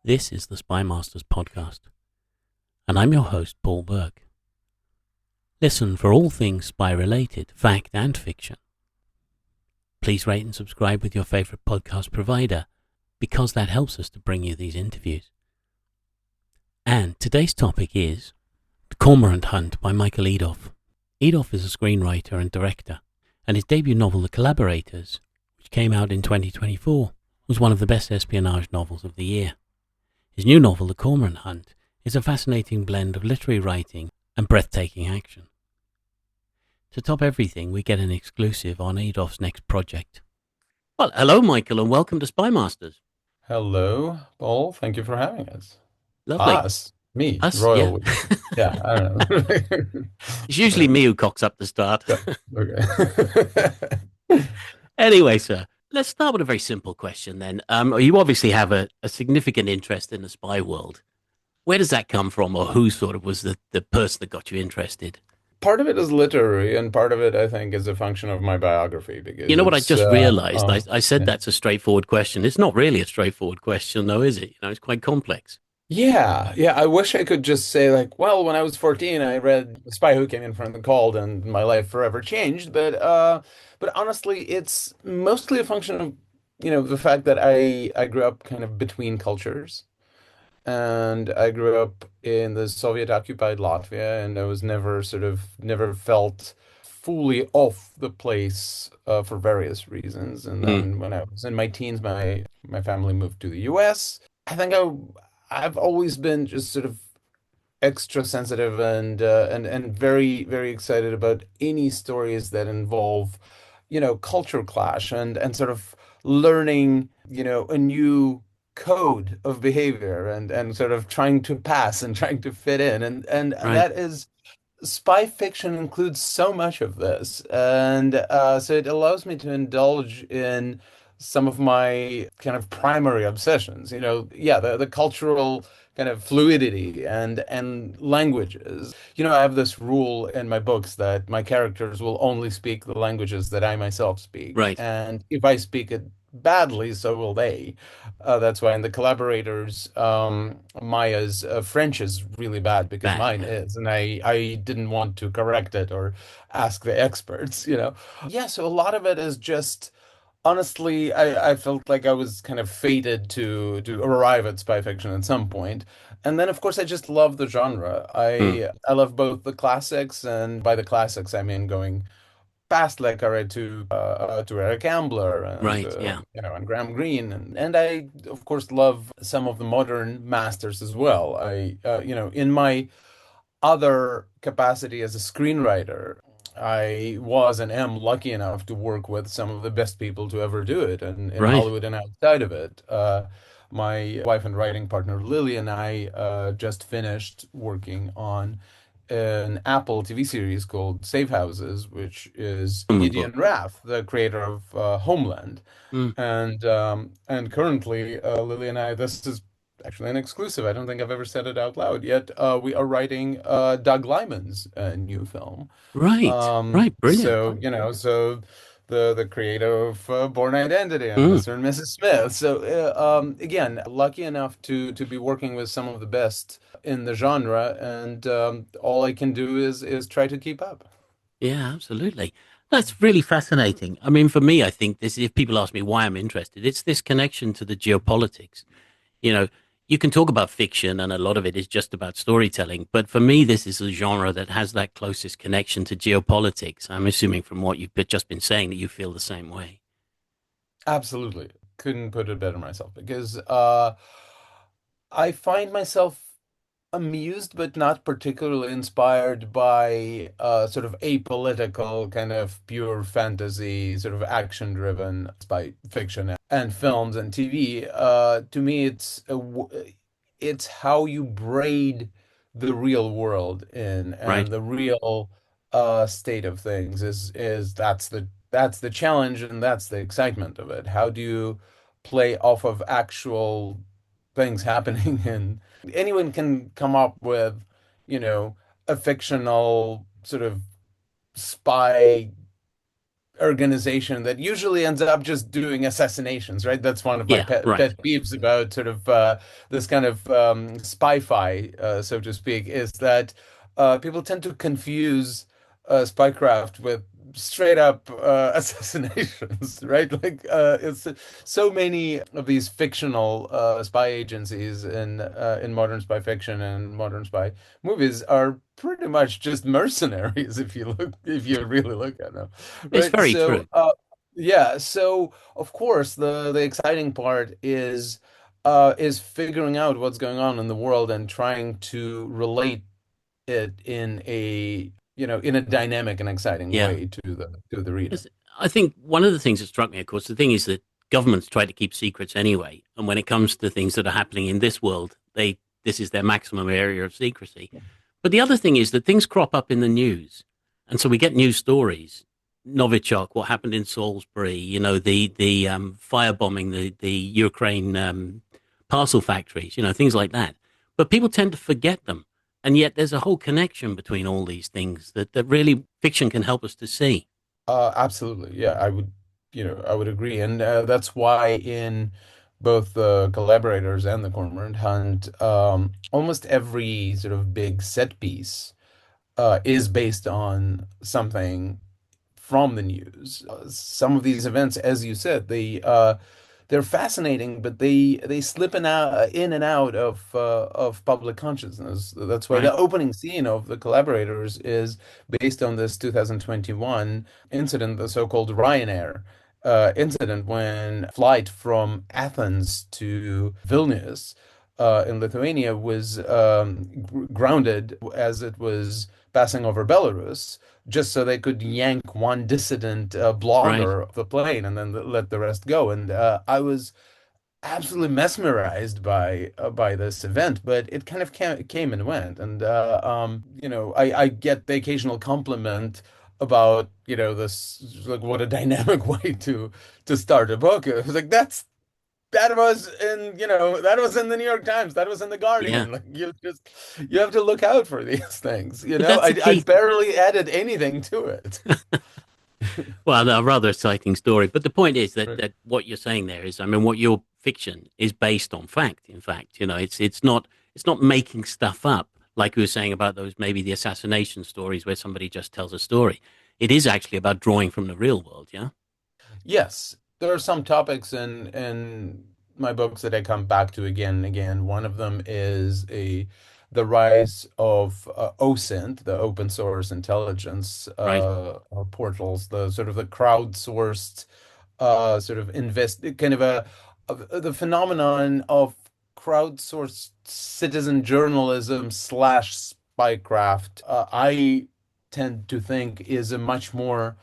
This is the Spy Masters podcast, and I'm your host, Paul Burke. Listen for all things spy-related, fact and fiction. Please rate and subscribe with your favourite podcast provider, because that helps us to bring you these interviews. And today's topic is The Cormorant Hunt by Michael Idov. Idov is a screenwriter and director, and his debut novel, The Collaborators, which came out in 2024, was one of the best espionage novels of the year. His new novel, The Cormorant Hunt, is a fascinating blend of literary writing and breathtaking action. To top everything, we get an exclusive on Idov's next project. Well, hello, Michael, and welcome to Spy Masters. Hello, Paul. Thank you for having us. Lovely. Us, me, Us, yeah. royal we. Yeah, I don't know. It's usually me who cocks up the start. Yeah, okay. Anyway, sir, let's start with a very simple question then. You obviously have a significant interest in the spy world. Where does that come from, or who sort of was the person that got you interested? Part of it is literary, and part of it, I think, is a function of my biography You know what I because, just realized? I said yeah. that's a straightforward question. It's not really a straightforward question, though, is it? It's quite complex. Yeah. I wish I could just say like, well, when I was 14, I read The Spy Who Came in from the Cold, and my life forever changed. But honestly, it's mostly a function of, the fact that I grew up kind of between cultures. And I grew up in the Soviet occupied Latvia, and I was never felt fully off the place for various reasons. And Mm, then when I was in my teens, my family moved to the US. I think I've always been just sort of extra sensitive and very very excited about any stories that involve, culture clash and sort of learning, a new code of behavior and sort of trying to pass and trying to fit in and right, that is spy fiction includes so much of this, and so it allows me to indulge in some of my kind of primary obsessions. Yeah, the cultural kind of fluidity and languages. I have this rule in my books that my characters will only speak the languages that I myself speak, right, and if I speak it badly, so will they. That's why in the collaborators, Maya's French is really bad because bad, mine yeah. is, and I didn't want to correct it or ask the experts. Yeah, so a lot of it is just honestly, I felt like I was kind of fated to arrive at spy fiction at some point. And then of course I just love the genre. Mm, I love both the classics, and by the classics I mean going past Le Carre to Eric Ambler and right, yeah, and Graham Greene, and I of course love some of the modern masters as well. In my other capacity as a screenwriter, I was and am lucky enough to work with some of the best people to ever do it, and in right. Hollywood and outside of it. My wife and writing partner Lily and I just finished working on an Apple TV series called Safe Houses, which is Book. Gideon Raff, the creator of Homeland. Mm, And currently, Lily and I, this is actually an exclusive. I don't think I've ever said it out loud yet. We are writing Doug Liman's new film. right, brilliant. So the creator of Born Identity and Mm, Mr. and Mrs. Smith. So again, lucky enough to be working with some of the best in the genre, and all I can do is try to keep up. yeah, absolutely. That's really fascinating. I mean, for me, I think this, if people ask me why I'm interested, it's this connection to the geopolitics. You know, you can talk about fiction and a lot of it is just about storytelling. But for me, this is a genre that has that closest connection to geopolitics. I'm assuming from what you've just been saying that you feel the same way. Absolutely. Couldn't put it better myself because I find myself amused but not particularly inspired by sort of apolitical kind of pure fantasy, sort of action-driven spy fiction and films and TV. To me, it's how you braid the real world in, Right. and the real state of things is that's the challenge, and that's the excitement of it. How do you play off of actual things happening? And anyone can come up with, you know, a fictional sort of spy organization that usually ends up just doing assassinations, right? That's one of my Yeah, right. pet peeves about sort of this kind of spy-fi, so to speak, is that people tend to confuse spycraft with straight up assassinations, right? Like it's so many of these fictional spy agencies in modern spy fiction and modern spy movies are pretty much just mercenaries if you really look at them, It's right? very So true. yeah, so of course the exciting part is figuring out what's going on in the world and trying to relate it in a in a dynamic and exciting Yeah. way to the reader. Yes, I think one of the things that struck me, of course, the thing is that governments try to keep secrets anyway, and when it comes to things that are happening in this world, they this is their maximum area of secrecy. But the other thing is that things crop up in the news, and so we get news stories. Novichok, what happened in Salisbury, the firebombing, the Ukraine parcel factories, things like that. But people tend to forget them, and yet there's a whole connection between all these things that really fiction can help us to see. Absolutely. Yeah, I would agree. And that's why in both the collaborators and the Cormorant Hunt, almost every sort of big set piece is based on something from the news. Some of these events, as you said, they're fascinating, but they slip in and out of public consciousness. That's why the Right, opening scene of the collaborators is based on this 2021 incident, the so-called Ryanair incident, when flight from Athens to Vilnius in Lithuania was grounded as it was passing over Belarus, just so they could yank one dissident right. blogger off the plane and then let the rest go. And I was absolutely mesmerized by this event, but it kind of came and went. And I get the occasional compliment about this, like, what a dynamic way to start a book. It was like that was in the New York Times, that was in the Yeah. Guardian. Like, you have to look out for these things, But that's the I key. barely added anything to it. Well, a rather exciting story. But the point is that, Right. that what you're saying there is, I mean, what your fiction is based on fact. In fact, it's not making stuff up like you were saying about those maybe the assassination stories where somebody just tells a story. It is actually about drawing from the real world. Yeah. Yes, there are some topics in my books that I come back to again and again. One of them is a the rise of OSINT, the open source intelligence Right. portals, the sort of the crowdsourced sort of invest kind of the phenomenon of crowdsourced citizen journalism slash spycraft. I tend to think is a much more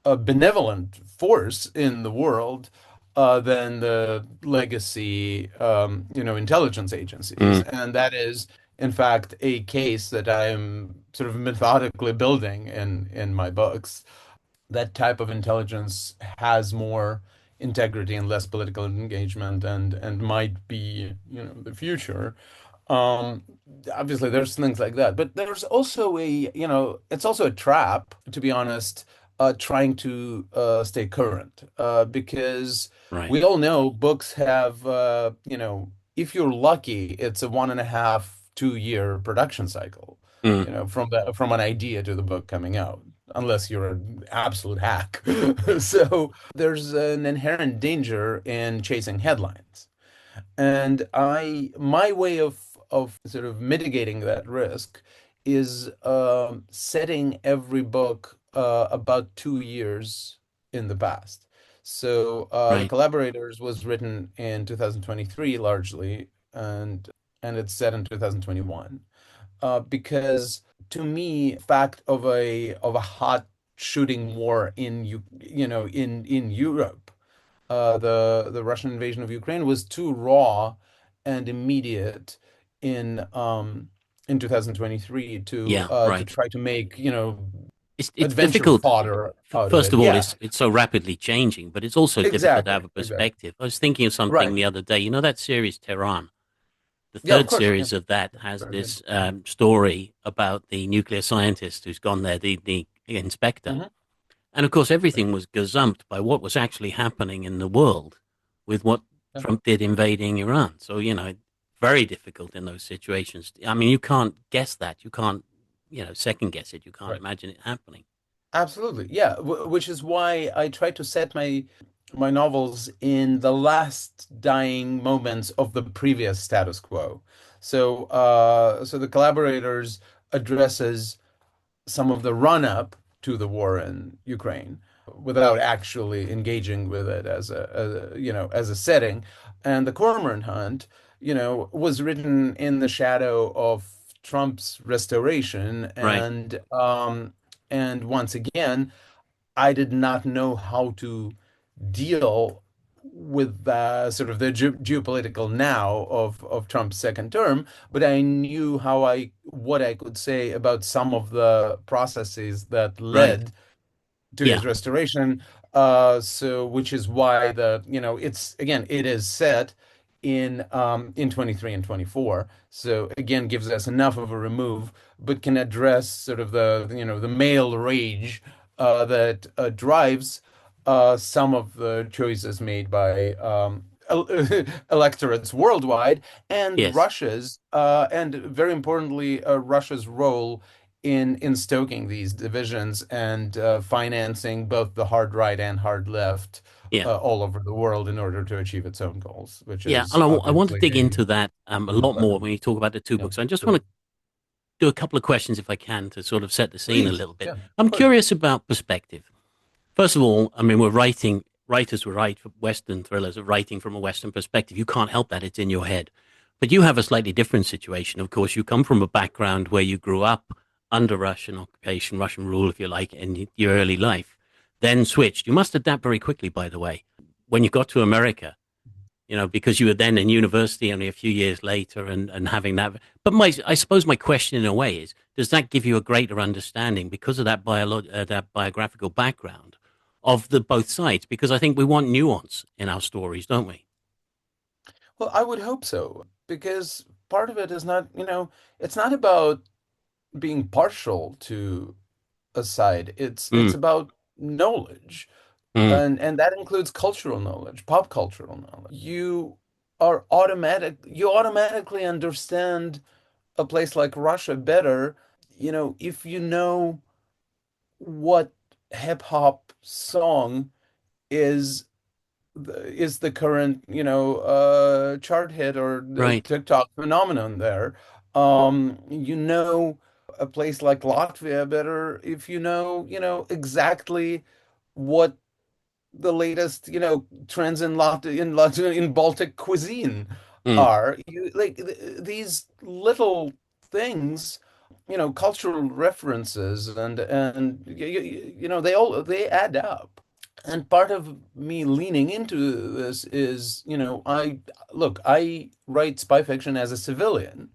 a benevolent force in the world than the legacy, intelligence agencies. Mm, And that is, in fact, a case that I am sort of methodically building in my books. That type of intelligence has more integrity and less political engagement and might be, the future. Um, Obviously there's things like that, but there's also it's also a trap, to be honest, trying to stay current, because right. we all know books have, if you're lucky, it's a 1.5, 2 year production cycle, Mm, from an idea to the book coming out, unless you're an absolute hack. So there's an inherent danger in chasing headlines. And my way of sort of mitigating that risk is setting every book about 2 years in the past. So the right. Collaborators was written in 2023 largely, and it's set in 2021. Because to me, fact of a hot shooting war in Europe, the Russian invasion of Ukraine was too raw and immediate in 2023 Yeah. to Right. try to make, It's adventure difficult. fodder out of First it. of all, Yeah, it's so rapidly changing, but it's also difficult to have exactly, a exactly. perspective. I was thinking of something Right. the other day. You know that series Tehran? The Yeah, of third course. Yeah. series of that has Very good. this story about the nuclear scientist who's gone there, the inspector. Hmm. And of course, everything was gazumped by what was actually happening in the world with what Yeah. Trump did invading Iran. So, very difficult in those situations. I mean, you can't guess that. You can't, second guess it. You can't Right. imagine it happening. Absolutely. Yeah, which is why I try to set my novels in the last dying moments of the previous status quo. So the collaborators addresses some of the run up to the war in Ukraine without actually engaging with it as a setting. And the Cormorant Hunt, was written in the shadow of Trump's restoration, Right. and once again, I did not know how to deal with sort of the geopolitical now of Trump's second term, but I knew what I could say about some of the processes that Right. led to Yeah. his restoration. So which is why it is set in 23 and 24. So again, gives us enough of a remove, but can address sort of the male rage that drives some of the choices made by electorates worldwide, and Yes. and very importantly, Russia's role in stoking these divisions and financing both the hard right and hard left Yeah. all over the world in order to achieve its own goals, which Yeah. is And I want to obviously dig into that a a lot more button. when you talk about the two Yeah, books. I just want sure. to do a couple of questions, if I can, to sort of set the scene a Please. little bit. Yeah, of I'm course. curious about perspective. First of all, I mean, writers who write Western thrillers are writing from a Western perspective. You can't help that, it's in your head. But you have a slightly different situation. Of course, you come from a background where you grew up under Russian occupation, Russian rule, if you like, in your early life, then switched. You must adapt very quickly, by the way, when you got to America, because you were then in university only a few years later and having that. But I suppose my question in a way is, does that give you a greater understanding because of that biographical background of the both sides? Because I think we want nuance in our stories, don't we? Well, I would hope so, because part of it is not, it's not about being partial to a side. It's Mm, about knowledge. mm, And that includes cultural knowledge, pop cultural knowledge. You automatically understand a place like Russia better, if you know what hip hop song is the current, chart hit or the right, TikTok phenomenon there. You know a place like Latvia better if exactly what the latest, trends in Baltic cuisine mm, are. These little things, cultural references, and they add up. And part of me leaning into this is, I write spy fiction as a civilian,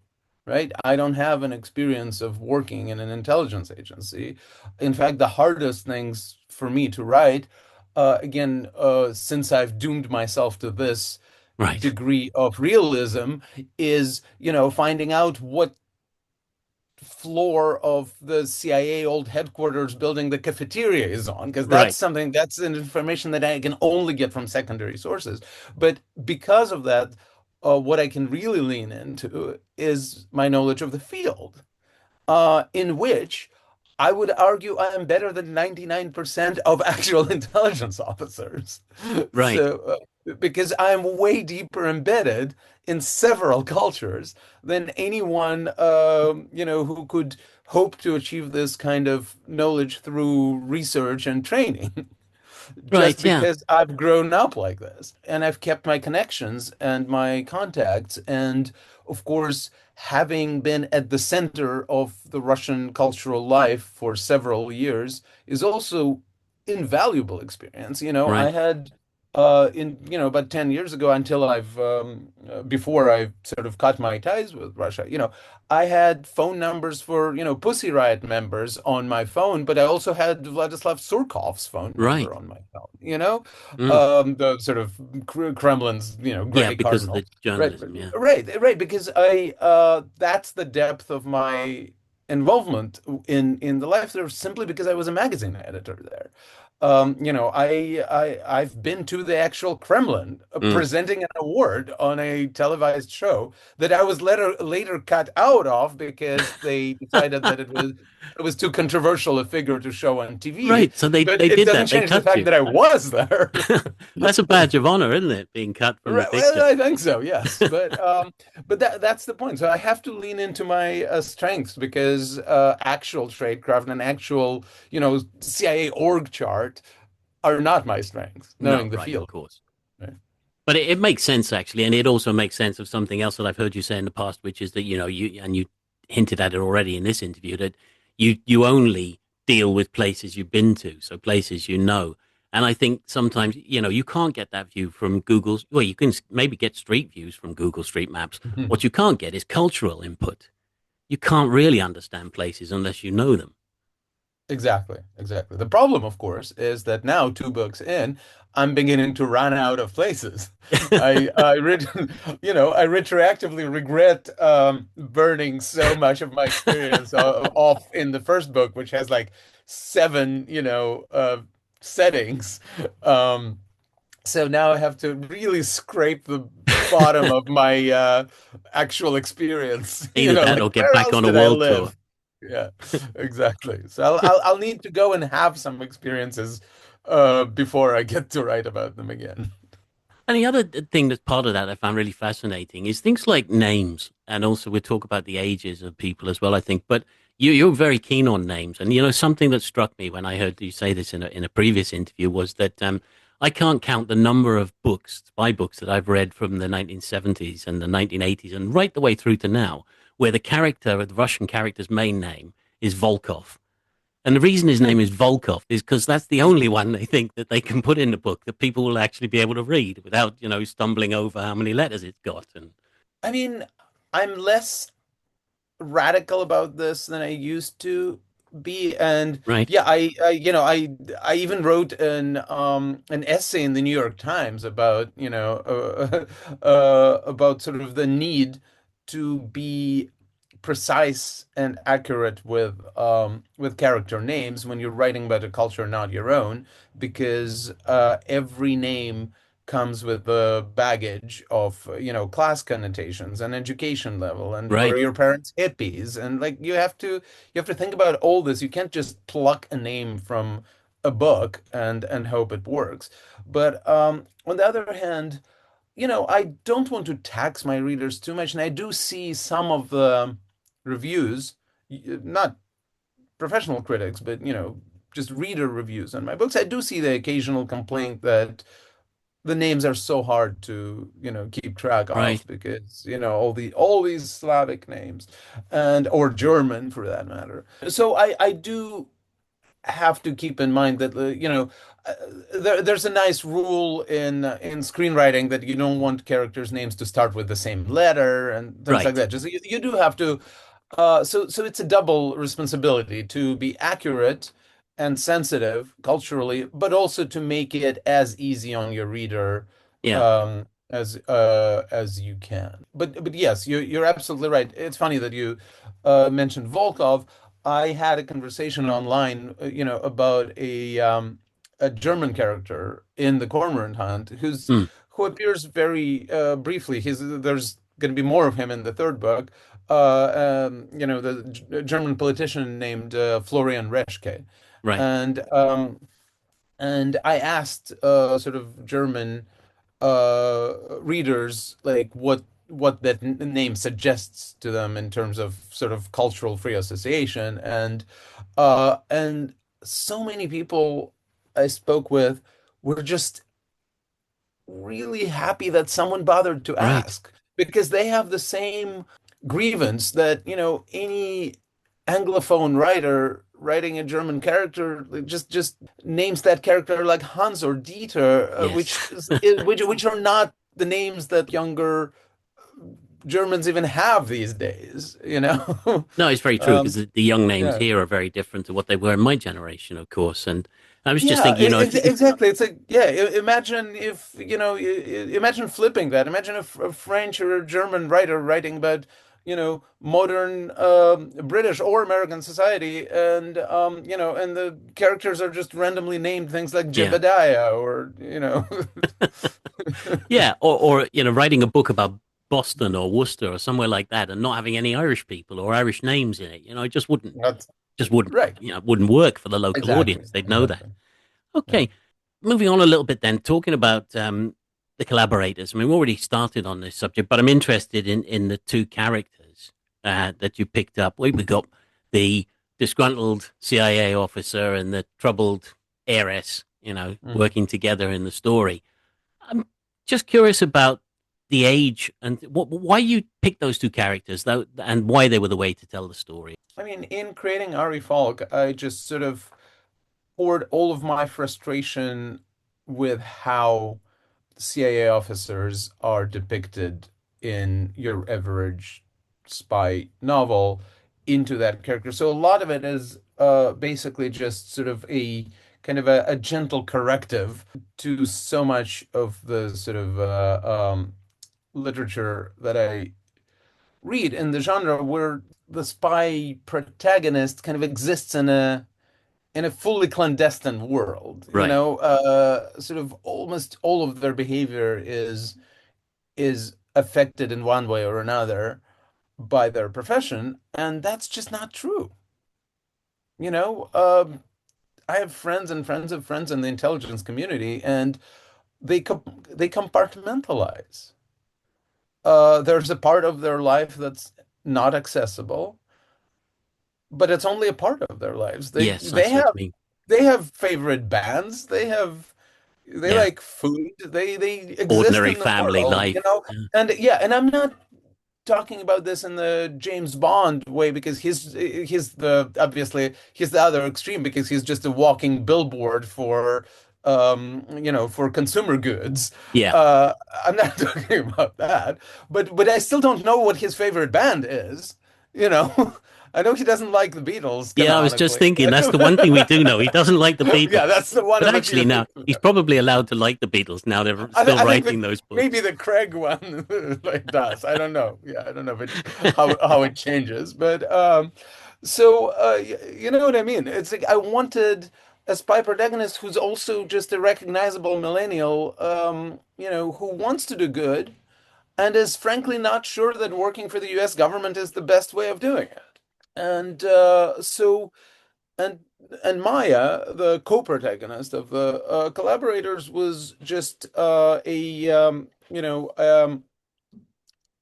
right? I don't have an experience of working in an intelligence agency. In fact, the hardest things for me to write, again, since I've doomed myself to this right, degree of realism, is, finding out what floor of the CIA old headquarters building the cafeteria is on, because right, that's an information that I can only get from secondary sources. But because of that, what I can really lean into is my knowledge of the field, in which I would argue I am better than 99% of actual intelligence officers. right, Because I'm way deeper embedded in several cultures than anyone, who could hope to achieve this kind of knowledge through research and training. Just right, yeah, because I've grown up like this and I've kept my connections and my contacts. And of course, having been at the center of the Russian cultural life for several years is also invaluable experience. I right, had about 10 years ago, until before I sort of cut my ties with Russia, I had phone numbers for, Pussy Riot members on my phone, but I also had Vladislav Surkov's phone right, number on my phone, mm, the sort of Kremlin's, yeah, gray because of cardinal. the Right, journalism, yeah, right, because that's the depth of my involvement in the life there, simply because I was a magazine editor there. I've been to the actual Kremlin Mm. presenting an award on a televised show that I was later cut out of because they decided that it was too controversial a figure to show on TV. Right. So they But they it did doesn't that. They change the cut fact you. that I was there. That's a badge of honor, isn't it? Being cut from the Right, picture. well, I think so, yes. But that's the point. So I have to lean into my strengths because actual tradecraft and actual, CIA org chart are not my strengths, No, knowing the right, of field. course. Right. But it makes sense actually, and it also makes sense of something else that I've heard you say in the past, which is that you hinted at it already in this interview that you only deal with places you've been to, so places you know. And I think sometimes you can't get that view from Google's. Well, you can maybe get street views from Google Street Maps. What you can't get is cultural input. You can't really understand places unless you know them. Exactly, exactly. The problem, of course, is that now 2 books in, I'm beginning to run out of places. I retroactively regret burning so much of my experience off in the first book, which has like seven, settings. Um, so now I have to really scrape the bottom of my actual experience. Either that Like or get where back else on a did I world tour. live? Yeah, exactly. So I'll need to go and have some experiences before I get to write about them again. And the other thing that's part of that I found really fascinating is things like names. And also we talk about the ages of people as well, I think. But you're very keen on names. And, something that struck me when I heard you say this in a previous interview was that I can't count the number of spy books that I've read from the 1970s and the 1980s and right the way through to now, where the Russian character's main name is Volkov. And the reason his name is Volkov is because that's the only one they think that they can put in the book that people will actually be able to read without, stumbling over how many letters it's got. And I mean, I'm less radical about this than I used to be. And right, yeah, I even wrote an essay in the New York Times about, about sort of the need to be precise and accurate with character names when you're writing about a culture not your own, because every name comes with the baggage of class connotations and education level, and were right, your parents hippies, and like you have to think about all this. You can't just pluck a name from a book and hope it works. But on the other hand, I don't want to tax my readers too much, and I do see some of the reviews, not professional critics, but just reader reviews on my books. I do see the occasional complaint that the names are so hard to, keep track right. of because, all these Slavic names and or German for that matter. So I do have to keep in mind that uh, there's a nice rule in screenwriting that you don't want characters' names to start with the same letter and things like Right. that. Just you do have to. So it's a double responsibility to be accurate and sensitive culturally, but also to make it as easy on your reader Yeah. as you can. But yes, you're absolutely right. It's funny that you mentioned Volkov. I had a conversation online, about a German character in the Cormorant Hunt Hmm. who appears very briefly. There's going to be more of him in the third book. The German politician named Florian Reschke, Right. and I asked sort of German readers like what that name suggests to them in terms of sort of cultural free association, and so many people I spoke with were just really happy that someone bothered to Right. ask because they have the same grievance that any Anglophone writer writing a German character like, just names that character like Hans or Dieter, Yes. which are not the names that younger Germans even have these days, No, it's very true because Um, the young names yeah. here are very different to what they were in my generation, of course. And I was just Yeah, thinking, if you, exactly. It's like, yeah, imagine if, imagine flipping that. Imagine a French or a German writer writing about, modern British or American society, and and the characters are just randomly named things like Yeah. Jebediah or Yeah, or writing a book about Boston or Worcester or somewhere like that, and not having any Irish people or Irish names in it. It just wouldn't, That's just wouldn't, right. wouldn't work for the local Exactly. audience. They'd know that. Exactly. Yeah. Okay, moving on a little bit then, talking about the collaborators. I mean, we already started on this subject, but I'm interested in the two characters that you picked up. We got the disgruntled CIA officer and the troubled heiress, Mhm. working together in the story. I'm just curious about the age and why you picked those two characters, though, and why they were the way to tell the story. I mean, in creating Ari Falk, I just sort of poured all of my frustration with how CIA officers are depicted in your average spy novel into that character. So a lot of it is basically just sort of a kind of a gentle corrective to so much of the sort of literature that I read in the genre where the spy protagonist kind of exists in a fully clandestine world. Right. Sort of almost all of their behavior is affected in one way or another by their profession, and that's just not true. You know, I have friends and friends of friends in the intelligence community, and they compartmentalize. There's a part of their life that's not accessible, but it's only a part of their lives. They Yes, I they see what have you mean. they have favorite bands. They Yeah. like food. They exist Ordinary in the family world, life. Yeah. and yeah, and I'm not talking about this in the James Bond way because he's the other extreme because he's just a walking billboard for consumer goods. Yeah. Uh, I'm not talking about that, but I still don't know what his favorite band is. You know, I know he doesn't like the Beatles Yeah, I was just canonically. thinking that's the one thing we do know. He doesn't like the Yeah, Beatles. that's the one But of the actually, few now things. he's probably allowed to like the Beatles. Now they're I, th still I think that writing those maybe books. the Craig one like does. I don't know. Yeah, I don't know if how it changes, but you know what I mean? It's like I wanted a spy protagonist who's also just a recognizable millennial, who wants to do good and is frankly not sure that working for the U.S. government is the best way of doing it. And and and Maya, the co-protagonist of the collaborators, was just a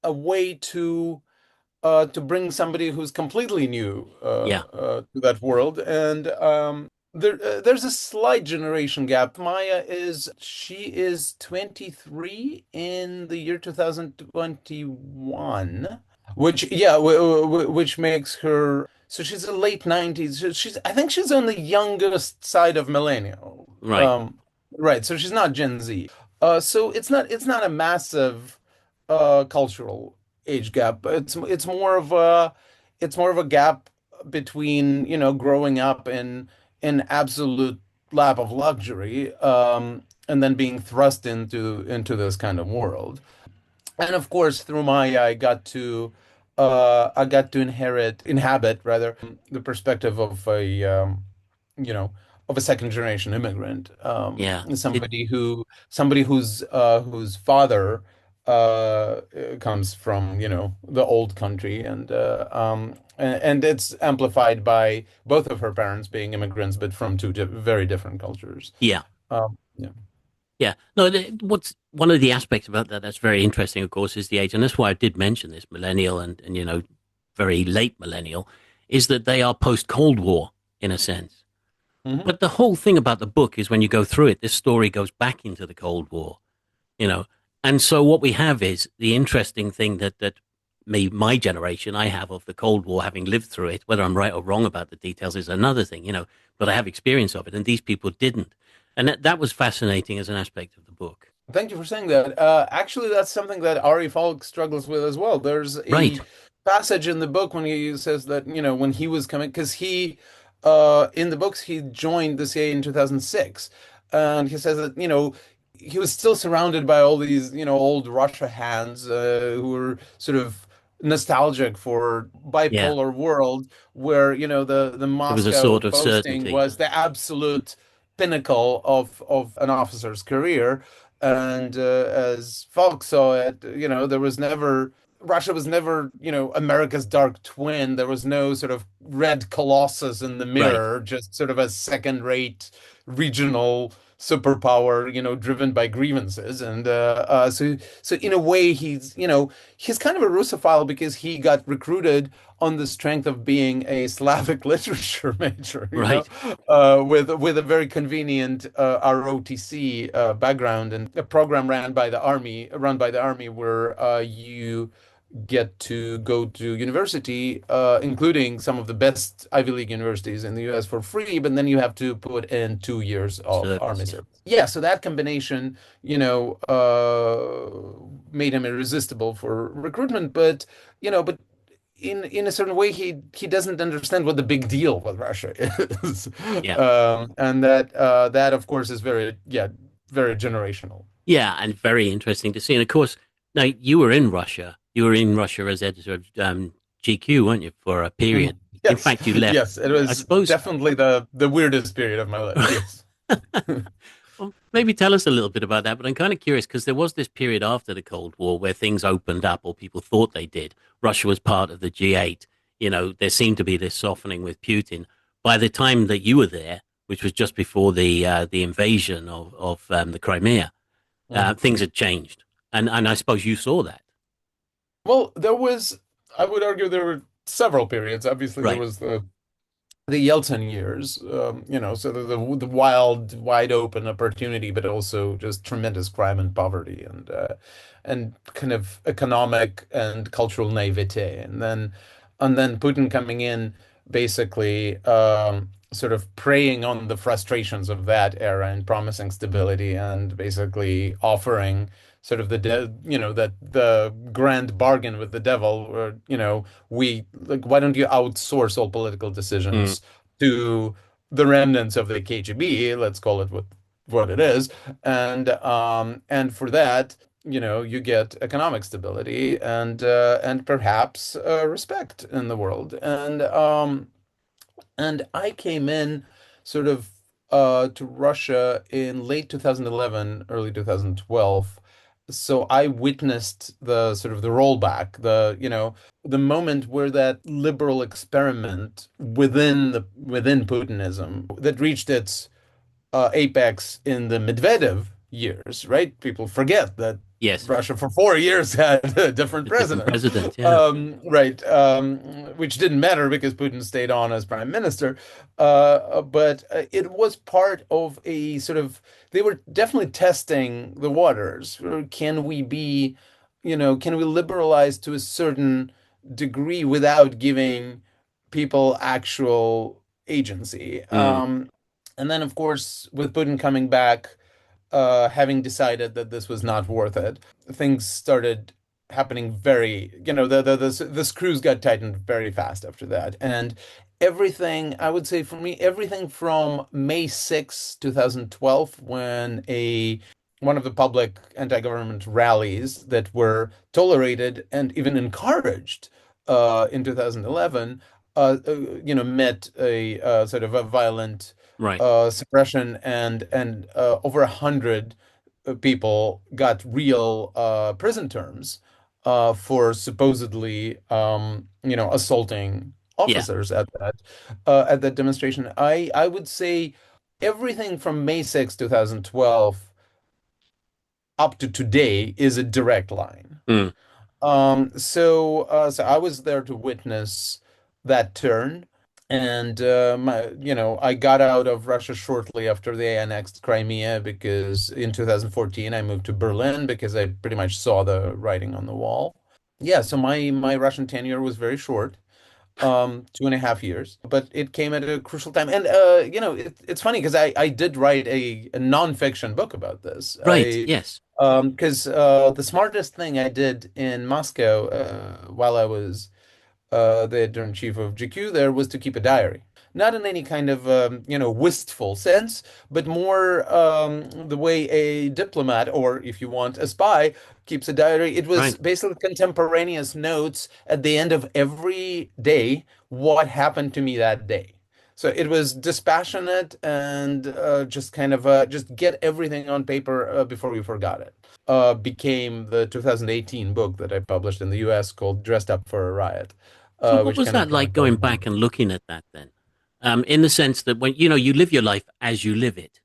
way to bring somebody who's completely new Yeah. to that world, and there's a slight generation gap. She is 23 in the year 2021, which yeah, which makes her so she's a late 90s. She's I think she's on the youngest side of millennial. Right. Right, so she's not Gen Z. So it's not a massive cultural age gap, but it's more of a gap between, growing up in absolute lap of luxury, and then being thrust into this kind of world. And of course, through Maya, I got to inhabit rather the perspective you know, of a second generation immigrant, Yeah. somebody whose father comes from, the old country, and it's amplified by both of her parents being immigrants, but from two very different cultures. Yeah. Yeah. Yeah. No, what's one of the aspects about that that's very interesting, of course, is the age. And that's why I did mention this millennial and very late millennial is that they are post Cold War in a sense. Hmm. But the whole thing about the book is when you go through it, this story goes back into the Cold War, you know. And so what we have is the interesting thing that my generation, I have of the Cold War, having lived through it. Whether I'm right or wrong about the details is another thing. But I have experience of it, and these people didn't. And that was fascinating as an aspect of the book. Thank you for saying that. Actually, that's something that Ari Falk struggles with as well. There's Right. a passage in the book when he says that, when he was coming, because in the books, he joined the CIA in 2006. And he says that, he was still surrounded by all these, old Russia hands who were sort of nostalgic for Yeah. bipolar world where, the There was a Moscow sort of posting certainty. was the absolute pinnacle of an officer's career. And as Falk saw it, there was never Russia was never, America's dark twin. There was no sort of red colossus in the Right. mirror, just sort of a second-rate regional superpower, driven by grievances. And so in a way, he's kind of a Russophile because he got recruited on the strength of being a Slavic literature major, Right. with a very convenient ROTC background and a program run by the army where you get to go to university, including some of the best Ivy League universities in the US for free, but then you have to put in 2 years of Service. army Yeah. service. Yeah, so that combination, made him irresistible for recruitment, but in a certain way, he doesn't understand what the big deal with Russia is, Yeah. and that of course is very generational. Yeah. And very interesting to see. And of course, now you were in Russia. You were in Russia as editor of GQ, weren't you, for a period? Mhm. In Yes, fact, you left, yes, it I was suppose. definitely the weirdest period of my life. Yes. Well, maybe tell us a little bit about that. But I'm kind of curious because there was this period after the Cold War where things opened up, or people thought they did. Russia was part of the G8. There seemed to be this softening with Putin. By the time that you were there, which was just before the invasion of the Crimea, Mhm. things had changed, and I suppose you saw that. Well, I would argue there were several periods. Obviously, there Right. was the Yeltsin years, so the wild, wide open opportunity, but also just tremendous crime and poverty and kind of economic and cultural naivete. And then Putin coming in, basically sort of preying on the frustrations of that era and promising stability and basically offering sort of that the grand bargain with the devil, where, we like, why don't you outsource all political Mm, decisions to the remnants of the KGB? Let's call it what it is. And for that, you get economic stability and perhaps respect in the world. And I came in sort of to Russia in late 2011, early 2012. So I witnessed the sort of the rollback, the moment where that liberal experiment within Putinism that reached its apex in the Medvedev years, right? People forget that yes, Russia for 4 years had a different a different president, president. Yeah. right? Which didn't matter because Putin stayed on as prime minister. But it was part of a sort of, they were definitely testing the waters. Can we liberalize to a certain degree without giving people actual agency? Mm, And then, of course, with Putin coming back, having decided that this was not worth it, things started happening the screws got tightened very fast after that. And everything, I would say for me, everything from May 6, 2012, when a one of the public anti-government rallies that were tolerated and even encouraged in 2011, met a sort of a violent right. suppression, and over 100 people got real prison terms for supposedly assaulting Yeah. officers at that demonstration. I would say everything from May 6, 2012 up to today is a direct line. Mm, So I was there to witness that turn. And I got out of Russia shortly after they annexed Crimea because in 2014 I moved to Berlin because I pretty much saw the writing on the wall. Yeah, so my Russian tenure was very short, 2.5 years, but it came at a crucial time. And it's funny because I did write a nonfiction book about this. right. Yes. Because the smartest thing I did in Moscow while I was the editor-in-chief of GQ there was to keep a diary. not in any kind of wistful sense, but more the way a diplomat, or if you want, a spy, keeps a diary. It was Right. basically contemporaneous notes at the end of every day, what happened to me that day. So it was dispassionate and just kind of just get everything on paper before we forgot it. Became the 2018 book that I published in the US called Dressed Up for a Riot, So what which was kind of that like chronicles going my back and looking at that then? In the sense that when, you live your life as you live it.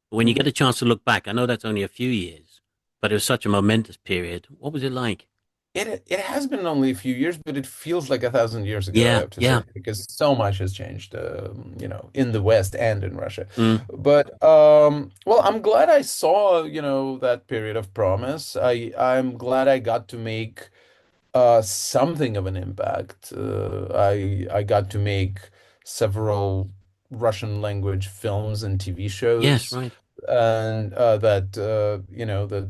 When you Mhm. get a chance to look back, I know that's only a few years, but it was such a momentous period. What was it like? It has been only a few years, but it feels like 1,000 years ago, I Yeah, have to say, yeah. because so much has changed, in the West and in Russia. Mm, But well, I'm glad I saw, that period of promise. I'm glad I got to make something of an impact. I got to make several Russian language films and TV yes, shows, right. and that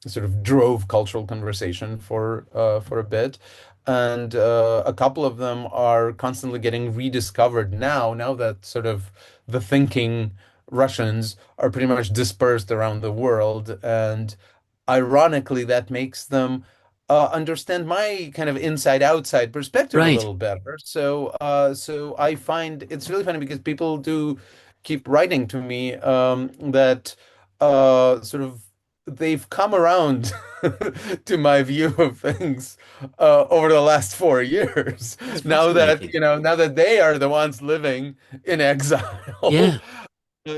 sort of drove cultural conversation for a bit. And a couple of them are constantly getting rediscovered now that sort of the thinking Russians are pretty much dispersed around the world. And ironically, that makes them understand my kind of inside outside perspective a Right, little better. So I find it's really funny because people do keep writing to me that sort of they've come around to my view of things over the last 4 years. that's fascinating. Now that they are the ones living in exile. Yeah,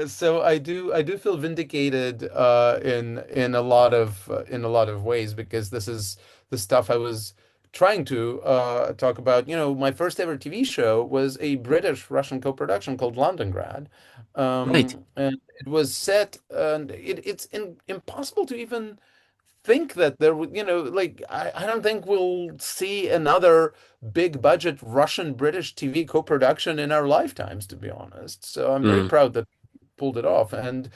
So I do feel vindicated in a lot of ways because this is the stuff I was trying to talk about. My first ever TV show was a British Russian co-production called Londongrad, right. and it was set and it's impossible to even think that there would, like I don't think we'll see another big budget Russian British TV co-production in our lifetimes, to be honest. So I'm very Mm, proud that pulled it off, and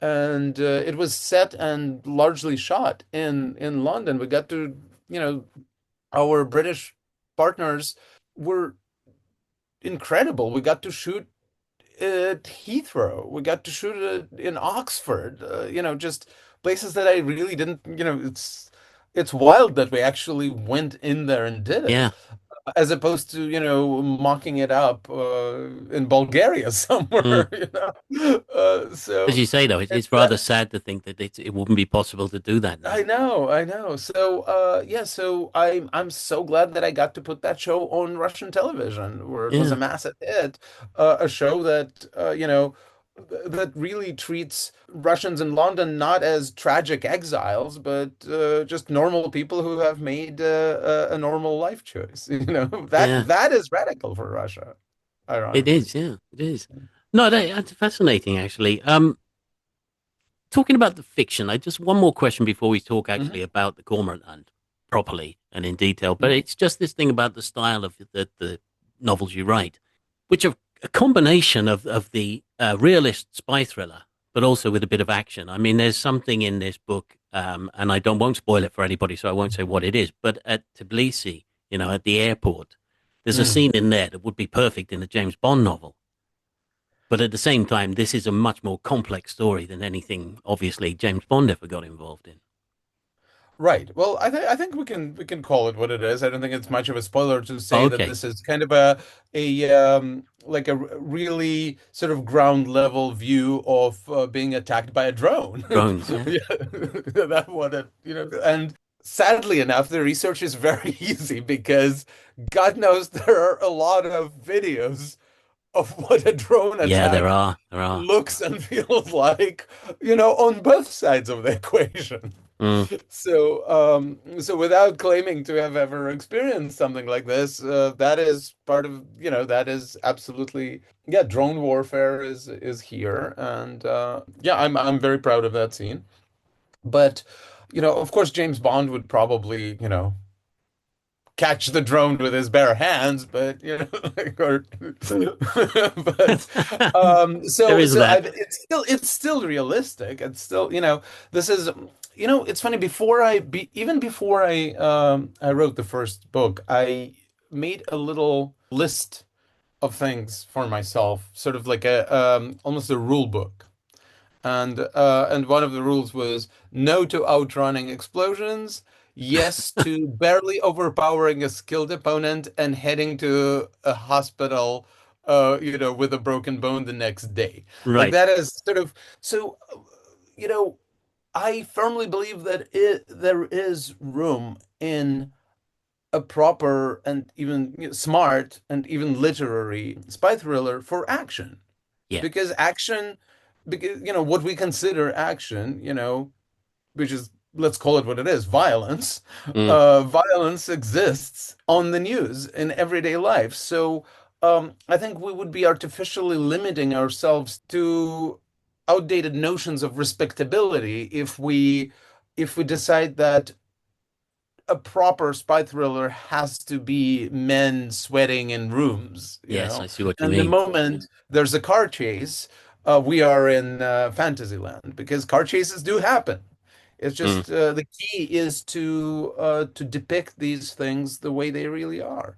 it was set and largely shot in London. We got to, our British partners were incredible. We got to shoot at Heathrow. We got to shoot it in Oxford. Just places that I really didn't. It's wild that we actually went in there and did it, yeah. as opposed to, mocking it up in Bulgaria Mm. somewhere. As So you say, though, it's rather that, sad to think that it wouldn't be possible to do that now. I know. So yeah, so I'm so glad that I got to put that show on Russian television, where it was a Yeah, massive hit, a show that that really treats Russians in London not as tragic exiles, but just normal people who have made a normal life choice. That yeah. that is radical for Russia, It ironically. is, yeah, it is. No, that's fascinating, actually. Talking about the fiction, I just one more question before we talk Mhm. actually about the Cormorant Hunt properly and in detail. But it's just this thing about the style of the novels you write, which are a combination of the realist spy thriller, but also with a bit of action. I mean, there's something in this book, and I don't won't spoil it for anybody, so I won't say what it is. But at Tbilisi, at the airport, there's a Mm. scene in there that would be perfect in a James Bond novel. But at the same time, this is a much more complex story than anything, obviously, James Bond ever got involved in. Right. Well, I think we can call it what it is. I don't think it's much of a spoiler to say that Okay, this is kind of a like a really sort of ground level view of being attacked by a drone. drones, yeah. Yeah, that what it, and sadly enough, the research is very easy because God knows there are a lot of videos of what a drone Yeah, there attack are. There are. looks and feels like, on both sides of the equation. Mm, So without claiming to have ever experienced something like this, that is part of, that is absolutely, yeah, drone warfare is here, and yeah, I'm very proud of that scene. But, of course, James Bond would probably, catch the drone with his bare hands, but like, or, but there so is so I, that. it's still realistic. It's still, this is, it's funny. Even before I wrote the first book, I made a little list of things for myself, sort of like a almost a rule book. And one of the rules was no to outrunning explosions, yes to barely overpowering a skilled opponent and heading to a hospital, with a broken bone the next day. Like Right. that is sort of so, you know, I firmly believe that there is room in a proper and even smart and even literary spy thriller for action, Yeah. because action, because what we consider action, which is, let's call it what it is, violence. Mm. Violence exists on the news in everyday life. So I think we would be artificially limiting ourselves to outdated notions of respectability if we decide that a proper spy thriller has to be men sweating in rooms, Yes, I see what you And the mean. moment there's a car chase, we are in fantasy land because car chases do happen. It's Mm. just the key is to depict these things the way they really are.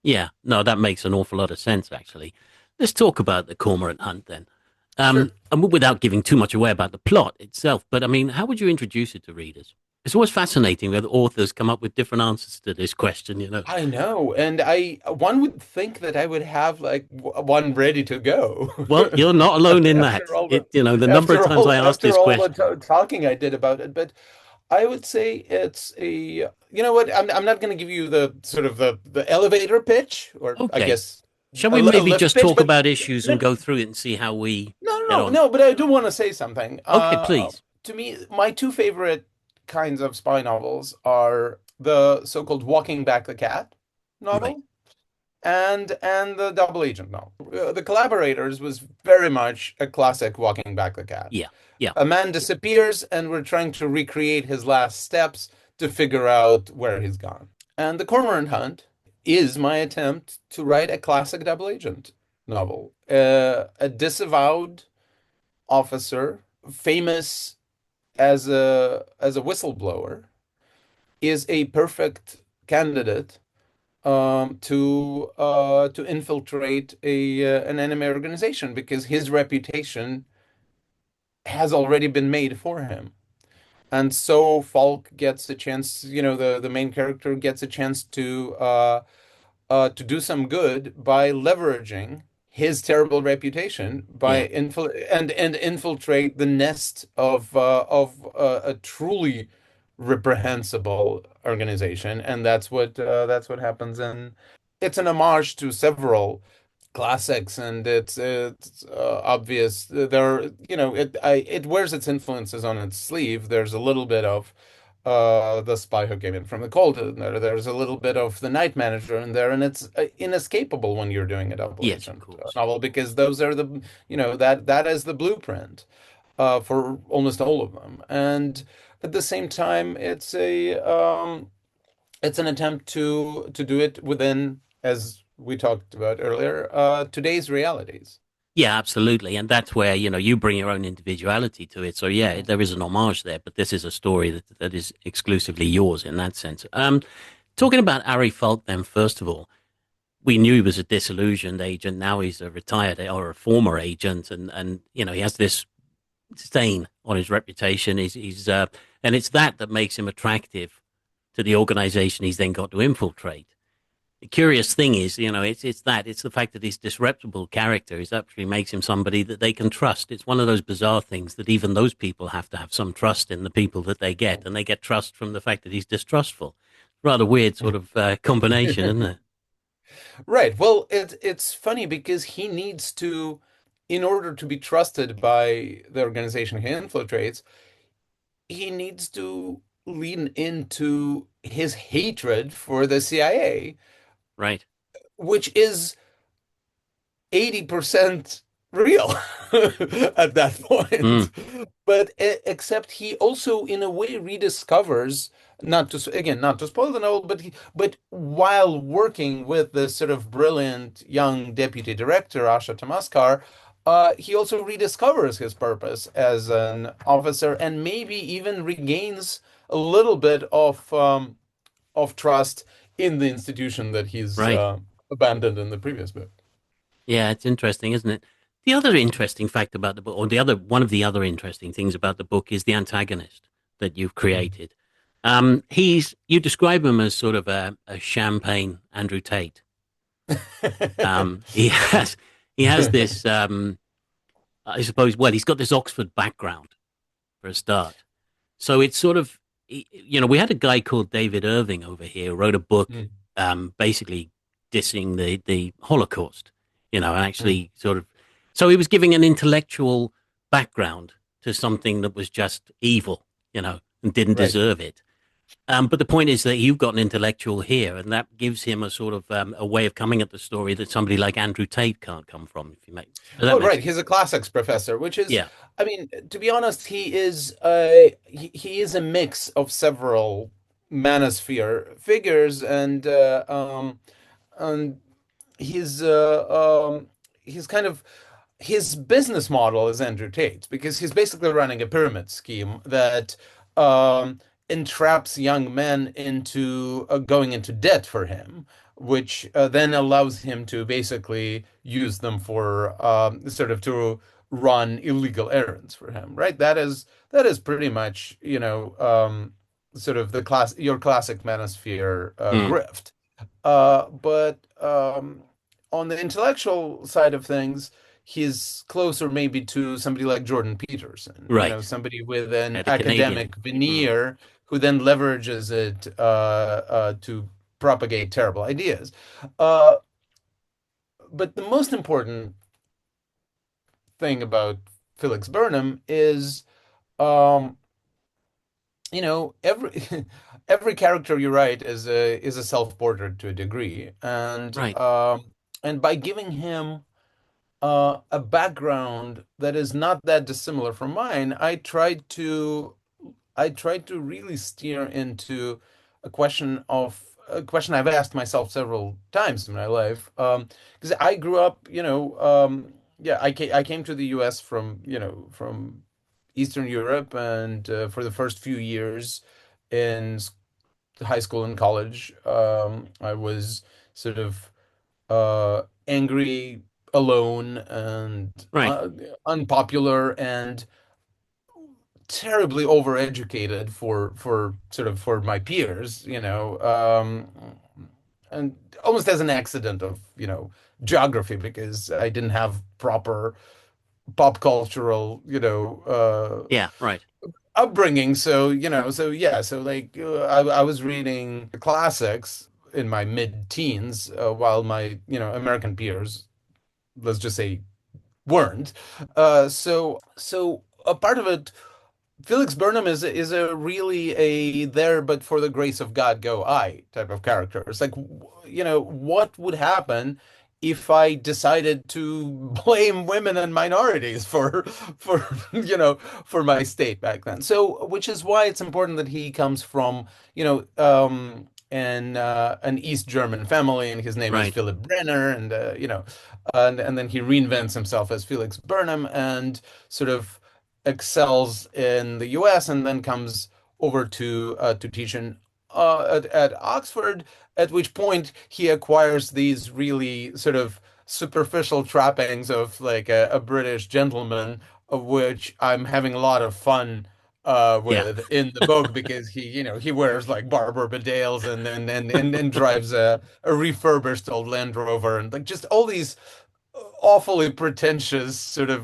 Yeah, no, that makes an awful lot of sense, actually. Let's talk about the Cormorant Hunt then. Sure. And without giving too much away about the plot itself, but I mean, how would you introduce it to readers? It's always fascinating that authors come up with different answers to this question. I know, and one would think that I would have like one ready to go. Well, you're not alone in that. After all the The number of times I asked after this all the question. talking I did about it, but I would say it's a, you know what? I'm not going to give you the sort of the elevator pitch, or I Okay. guess Shall a, we a maybe lift just pitch, talk but about issues and no, go through it and see how we no, get no, on? no. But I do want to say something. Okay, please. To me, my two favorite kinds of spy novels are the so-called Walking Back the Cat Right. novel and the Double Agent novel. The Collaborators was very much a classic Walking Back the Cat. Yeah. Yeah. A man disappears, and we're trying to recreate his last steps to figure out where he's gone. And The Cormorant Hunt is my attempt to write a classic double agent novel. A disavowed officer, famous as a whistleblower, is a perfect candidate to infiltrate an enemy organization because his reputation has already been made for him. And so Falk gets a chance, the main character gets a chance to do some good by leveraging his terrible reputation Yeah. and infiltrate the nest of a truly reprehensible organization, and that's what happens. And it's an homage to several classics, and it's obvious there. It wears its influences on its sleeve. There's a little bit of the spy who came in from the cold in there. There's a little bit of the night manager in there, and it's inescapable when you're doing a double Yes, of agent course. novel because those are that is the blueprint for almost all of them. And at the same time, it's an attempt to do it within, as we talked about earlier, today's realities. Yeah, absolutely. And that's where, you bring your own individuality to it. So yeah, there is an homage there, but this is a story that is exclusively yours in that sense. Talking about Ari Falk then, first of all, we knew he was a disillusioned agent. Now he's a retired or a former agent, and he has this stain on his reputation. And it's that makes him attractive to the organization he's then got to infiltrate. The curious thing is, it's the fact that he's disreputable character is actually makes him somebody that they can trust. It's one of those bizarre things that even those people have to have some trust in the people that they get, and they get trust from the fact that he's distrustful. Rather weird sort of combination, isn't it? Right. Well, it's funny because he needs to, in order to be trusted by the organization he infiltrates, he needs to lean into his hatred for the CIA, Right. which is 80% real at that Mm, point. But except he also, in a way, rediscovers, not to spoil the novel, but while working with the sort of brilliant young deputy director, Asha Tamaskar, he also rediscovers his purpose as an officer and maybe even regains a little bit of trust in the institution that he's right. abandoned in the previous book. Yeah, it's interesting, isn't it? The other interesting fact about the book, or the other one of the other interesting things about the book, is the antagonist that you've created. You describe him as sort of a champagne Andrew Tate. He has this. I suppose. Well, he's got this Oxford background for a start. So it's sort of, we had a guy called David Irving over here who wrote a book, Mm, basically dissing the Holocaust, and mm, actually sort of, so he was giving an intellectual background to something that was just evil, and didn't right. deserve it. But the point is that you've got an intellectual here, and that gives him a sort of a way of coming at the story that somebody like Andrew Tate can't come from. If you make Does that Oh, make right. sense? He's a classics professor, which is, Yeah. I mean, to be honest, he is a mix of several manosphere figures, and he's he's kind of his business model is Andrew Tate's because he's basically running a pyramid scheme that um, entraps young men into going into debt for him, which then allows him to basically use them for sort of to run illegal errands for him, right? That is pretty much, sort of your classic manosphere Mm, grift. But on the intellectual side of things, he's closer maybe to somebody like Jordan Peterson, right. somebody with an The Canadian. academic Mm, veneer who then leverages it to propagate terrible ideas. Uh, but the most important thing about Felix Burnham is, um, every every character you write is a self-portrait to a degree, right. and by giving him a background that is not that dissimilar from mine, I tried to really steer into a question I've asked myself several times in my life. Because I grew up, yeah, I came to the US from Eastern Europe, and for the first few years in high school and college, I was sort of angry, alone, and Right. unpopular, and terribly overeducated for sort of for my peers, and almost as an accident of, geography, because I didn't have proper pop cultural, Yeah. Right. upbringing. So, so yeah, so like I was reading the classics in my mid-teens, while my, American peers, let's just say, weren't. So a part of it, Felix Burnham is a really a there but for the grace of God go I type of character. It's like, what would happen if I decided to blame women and minorities for for my state back then. So, which is why it's important that he comes from, an East German family, and his name is Right. Philip Brenner, and and then he reinvents himself as Felix Burnham, and sort of excels in the US, and then comes over to teach at Oxford, at which point he acquires these really sort of superficial trappings of like a British gentleman, of which I'm having a lot of fun Yeah. with in the book, because he wears like Barber Bedales, and drives a refurbished old Land Rover, and like just all these awfully pretentious sort of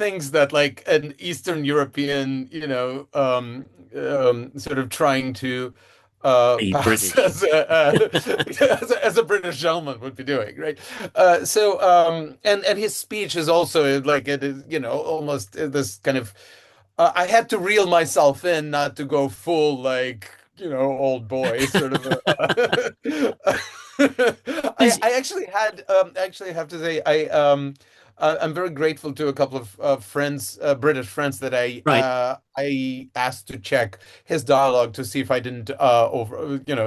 things that like an Eastern European, sort of trying to Be pass British. as a British gentleman would be doing, right? So and his speech is also like it is, almost this kind of. I had to reel myself in not to go full like, old boy sort of. I Is I actually have to say I'm very grateful to a couple of friends, British friends, that right. I asked to check his dialogue to see if I didn't didn't go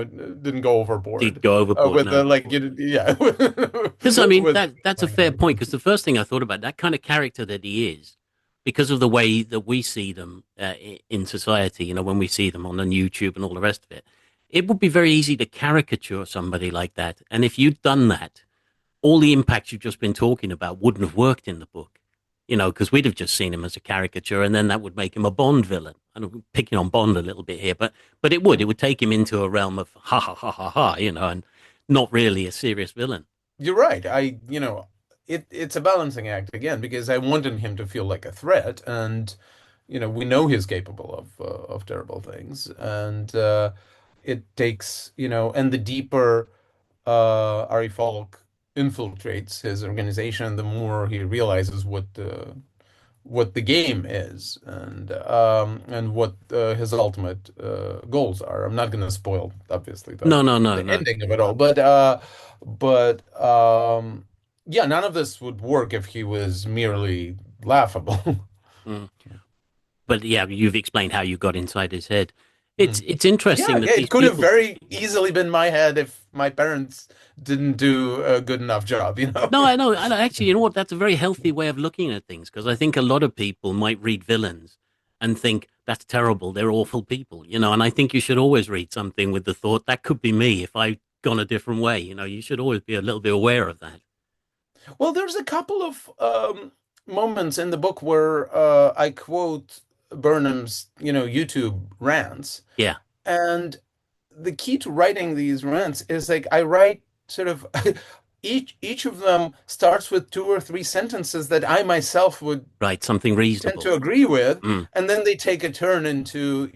Did overboard go overboard? with the No. like, yeah, Because I mean with that's a playing fair him. point. Because the first thing I thought about that kind of character that he is, because of the way that we see them in society. When we see them on YouTube and all the rest of it, it would be very easy to caricature somebody like that. And if you'd done that, all the impacts you've just been talking about wouldn't have worked in the book, because we'd have just seen him as a caricature, and then that would make him a Bond villain. I'm picking on Bond a little bit here, but it would take him into a realm of ha ha ha ha ha, and not really a serious villain. You're right. It's a balancing act again because I wanted him to feel like a threat, and we know he's capable of terrible things, and it takes, and the deeper Ari Falk infiltrates his organization, the more he realizes what the game is and what his ultimate goals are. I'm not going to spoil, obviously, No, no, no, the no. ending of it all, but yeah, none of this would work if he was merely laughable. Mm. But yeah, you've explained how you got inside his head. It's Mm. it's Yeah, interesting yeah, that it these could have people. very easily been my head if my parents didn't do a good enough job. No, I know. I know. Actually, you know what? That's a very healthy way of looking at things because I think a lot of people might read villains and think that's terrible. They're awful people, And I think you should always read something with the thought that could be me if I'd gone a different way. You should always be a little bit aware of that. Well, there's a couple of moments in the book where I quote Burnham's, YouTube rants. Yeah. And the key to writing these rants is like I write sort of each of them starts with two or three sentences that I myself would Right. Something tend reasonable. to agree with, Mm. and then they take a turn into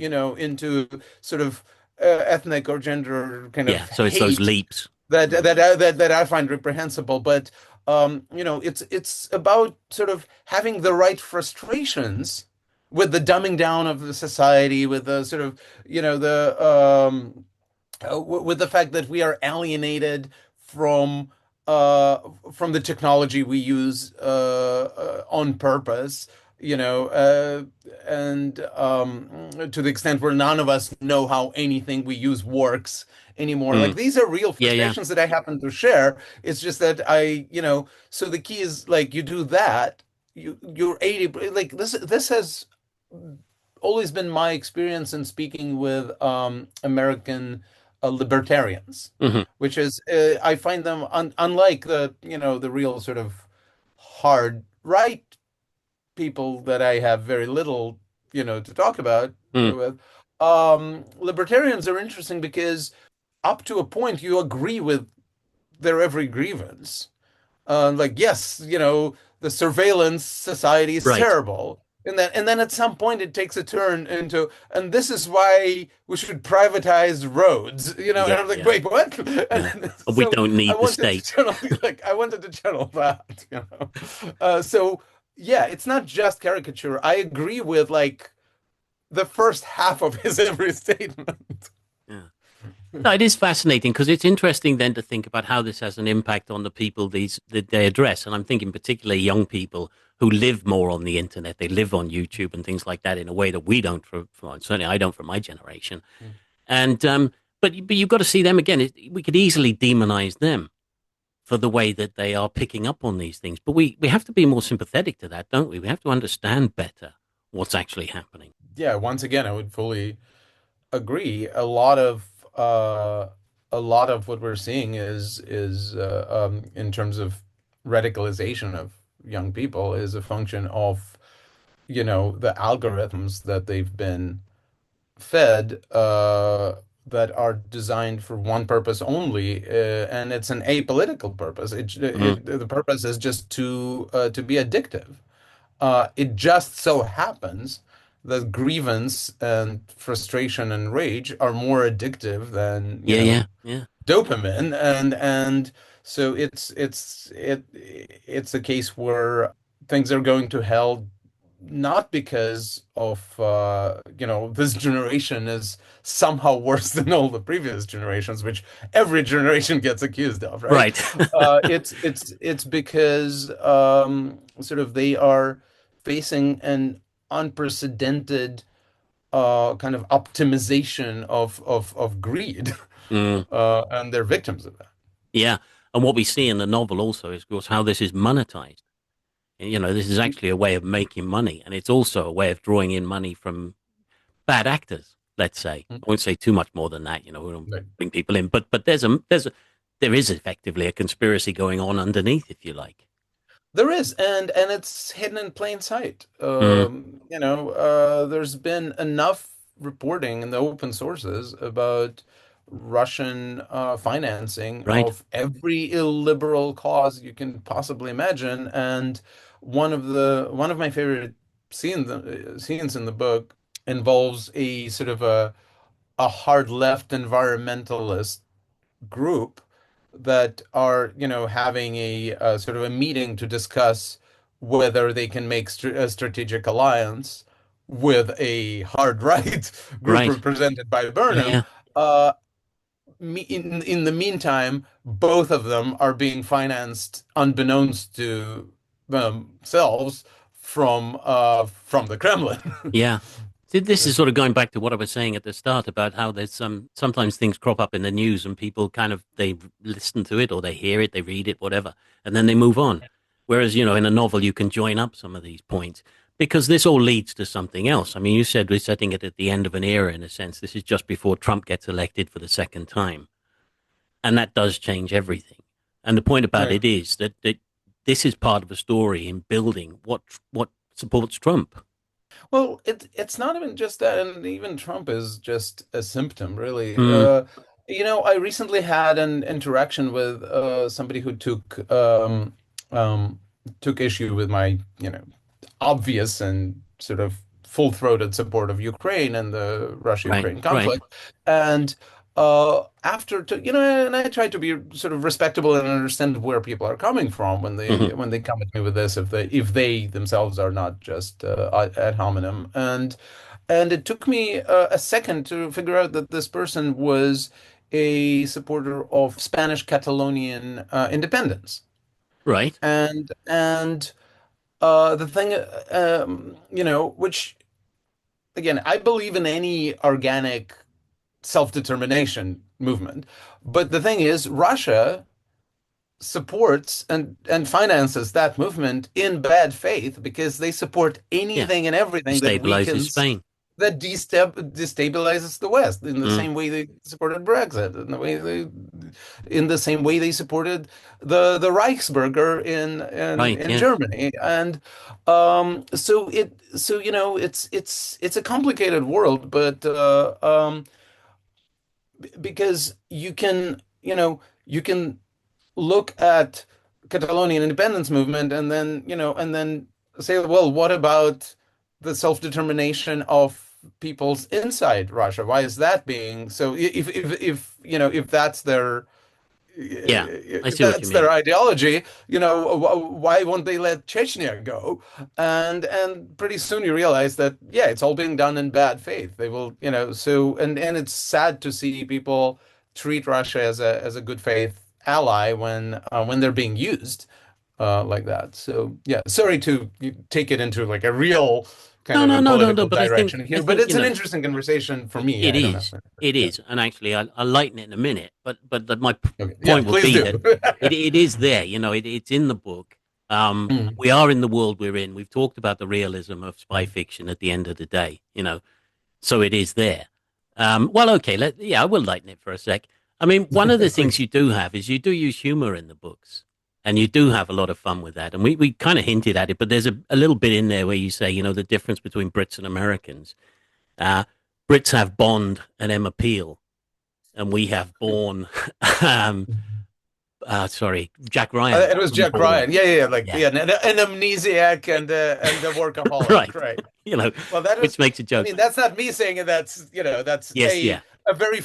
sort of ethnic or gender kind Yeah. of So it's those hate leaps. that I find reprehensible. But it's about sort of having the right frustrations with the dumbing down of the society, with the sort of the with the fact that we are alienated from uh, from the technology we use on purpose, and to the extent where none of us know how anything we use works anymore. Like Mm. these are real Yeah. Yeah. frustrations that I happen to share. It's just that so the key is like you do that, you're 80, like this has always been my experience in speaking with American libertarians, Hmm. which is I find them unlike the real sort of hard right people that I have very little to talk about Mm. with. Libertarians are interesting because up to a point you agree with their every grievance. Like, yes, the surveillance society is Right. terrible. And then at some point it takes a turn into, and this is why we should privatize roads, and Yeah. I'm like, Yeah. wait, what? Yeah. And We so don't I need the wanted to state. channel, like, I wanted to channel that. So yeah, it's not just caricature. I agree with like the first half of his every statement. Yeah. No, it is fascinating because it's interesting then to think about how this has an impact on the people that they address. And I'm thinking particularly young people who live more on the internet. They live on YouTube and things like that in a way that we don't certainly I don't for my generation. And but you've got to see them again. We could easily demonize them for the way that they are picking up on these things. But we have to be more sympathetic to that, don't we? We have to understand better what's actually happening. Yeah, once again, I would fully agree. A lot of what we're seeing is in terms of radicalization of young people is a function of the algorithms that they've been fed that are designed for one purpose only, and it's an apolitical purpose. Hmm. The purpose is just to be addictive. It just so happens that grievance and frustration and rage are more addictive than, Yeah, yeah, yeah. dopamine, and so it's a case where things are going to hell not because of this generation is somehow worse than all the previous generations, which every generation gets accused of, right? Right. It's because sort of they are facing an unprecedented kind of optimization of greed, Mm. and they're victims of that. Yeah. And what we see in the novel also is, of course, how this is monetized. And, this is actually a way of making money, and it's also a way of drawing in money from bad actors. Let's say I won't say too much more than that. We don't Right. bring people in, but there's a there is effectively a conspiracy going on underneath, if you like. There is, and it's hidden in plain sight. Mm, There's been enough reporting in the open sources about Russian financing right, of every illiberal cause you can possibly imagine. And one of my favorite scenes in the book involves a sort of a hard left environmentalist group that are, having a sort of a meeting to discuss whether they can make a strategic alliance with a hard right group right, represented by yeah, Burnham. yeah, Uh, in the meantime, both of them are being financed unbeknownst to themselves from the Kremlin. yeah. This is sort of going back to what I was saying at the start about how there's sometimes things crop up in the news and people kind of they listen to it or they hear it, they read it, whatever, and then they move on. Whereas, in a novel you can join up some of these points because this all leads to something else. I mean, you said we're setting it at the end of an era in a sense. This is just before Trump gets elected for the second time. And that does change everything. And the point about Right. it is that this is part of a story in building what supports Trump. Well, it's not even just that, and even Trump is just a symptom, really. Mm, I recently had an interaction with somebody who um, took issue with my, obvious and sort of full-throated support of Ukraine and the right, Russia-Ukraine right. conflict. And and I try to be sort of respectable and understand where people are coming from when they Hmm. when they come at me with this, if they themselves are not just ad hominem. And it took me a second to figure out that this person was a supporter of Spanish Catalonian independence. Right. And the thing, which again, I believe in any organic self-determination movement. But the thing is, Russia supports and finances that movement in bad faith because they support Yeah. anything and everything that Destabilizes weakens, Spain. that destabilizes the West in the Mm, same way they supported Brexit, in the same way they supported the Reichsbürger in right. in Yeah. Germany. And it's a complicated world, but because you can look at Catalonian independence movement and then say, well, what about the self-determination of peoples inside Russia? Why is that being so? If that's their Yeah. I if see what you that's their mean. ideology, why won't they let Chechnya go? And pretty soon you realize that, yeah, it's all being done in bad faith. They will, and it's sad to see people treat Russia as a good faith ally when they're being used like that. So yeah, sorry to take it into like a real kind No, of no, a no, no, no. political But I think direction I here, but think it's an interesting conversation for me. it I don't know. is. It Yeah. is. And actually, I'll lighten it in a minute. But my Okay. Yeah, point would please be do. that it is there. It's in the book. Mm. We are in the world we're in. We've talked about the realism of spy fiction at the end of the day. So it is there. Well, okay. Yeah, I will lighten it for a sec. I mean, one of the things Please. you do have is you do use humor in the books, and you do have a lot of fun with that. And we kind of hinted at it, but there's a little bit in there where you say, the difference between Brits and Americans. Uh, Brits have Bond and Emma Peel, and we have Bourne. um, sorry, Jack Ryan It was from Jack Bourne. Ryan. Yeah, yeah, yeah, like Yeah, yeah, an amnesiac and a workaholic, right. right? You know, Well, that which is, makes a I joke. mean, that's not me saying it. That's Yes, yeah. a very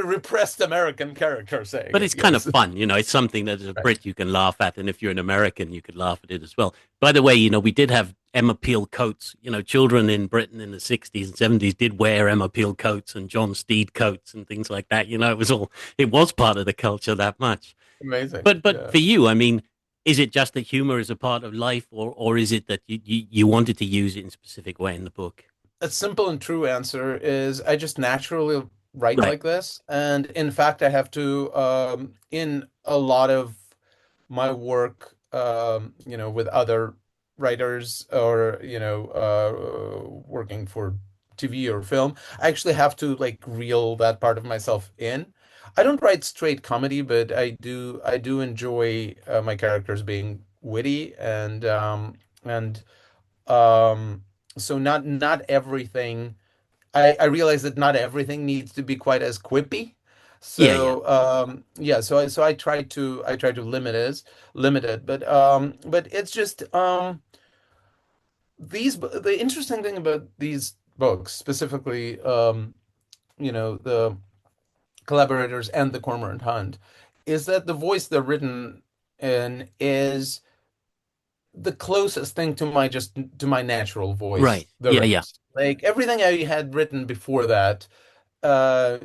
repressed American character saying But it. it's kind of Yes. fun, It's something that as a Right. Brit you can laugh at, and if you're an American, you could laugh at it as well. By the way, we did have Emma Peel coats. Children in Britain in the '60s and '70s did wear Emma Peel coats and John Steed coats and things like that. It was part of the culture that much. Amazing. But Yeah. for you, I mean, is it just that humor is a part of life, or is it that you wanted to use it in a specific way in the book? A simple and true answer is I just naturally write Right. like this, and in fact, I have to in a lot of my work, with other writers or, working for TV or film, I actually have to like reel that part of myself in. I don't write straight comedy, but I do enjoy my characters being witty and um so not everything. I realize that not everything needs to be quite as quippy. Yeah, yeah. So yeah, so I try to limit it, but it's just the interesting thing about these books, specifically the collaborators and the Cormorant Hunt, is that the voice they're written in is the closest thing to my natural voice Right. there Yeah, yeah. is. Like everything I had written before that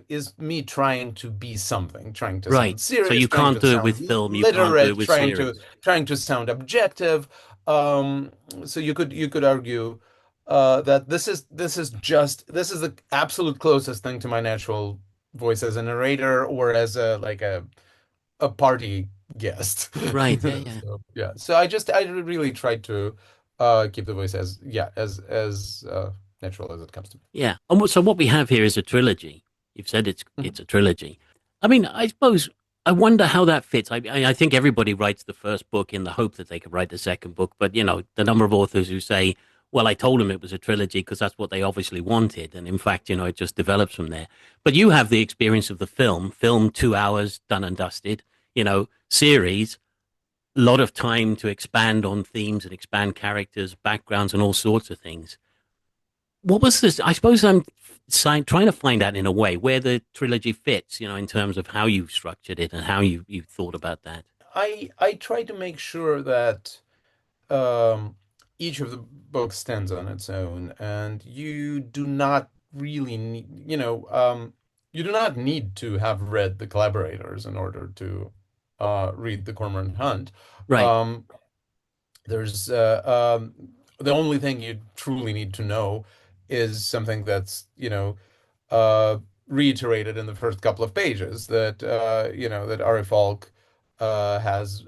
is me trying to be something, trying to Right. sound So serious, you trying can't to do it with sound film, you can't do it literate, with trying to series. trying to sound objective. So you could argue that this is the absolute closest thing to my natural voice as a narrator or as a party guest. Right. Yeah, yeah. So yeah, so I really tried to keep the voice as yeah as natural as it comes to me. Yeah. And so what we have here is a trilogy. You've said it's Mhm. a trilogy. I mean, I suppose I wonder how that fits. I think everybody writes the first book in the hope that they could write the second book, but the number of authors who say, "Well, I told them it was a trilogy because that's what they obviously wanted," and in fact, it just develops from there. But you have the experience of the film 2 hours, done and dusted. Series, a lot of time to expand on themes and expand characters, backgrounds, and all sorts of things. What was this? I suppose I'm trying to find out in a way where the trilogy fits, in terms of how you structured it and how you thought about that. I try to make sure that um, each of the books stands on its own, and you do not need to have read the collaborators in order to read the Cormorant Hunt. Right, Um, there's the only thing you truly need to know is something that's uh, reiterated in the first couple of pages that Ari Falk has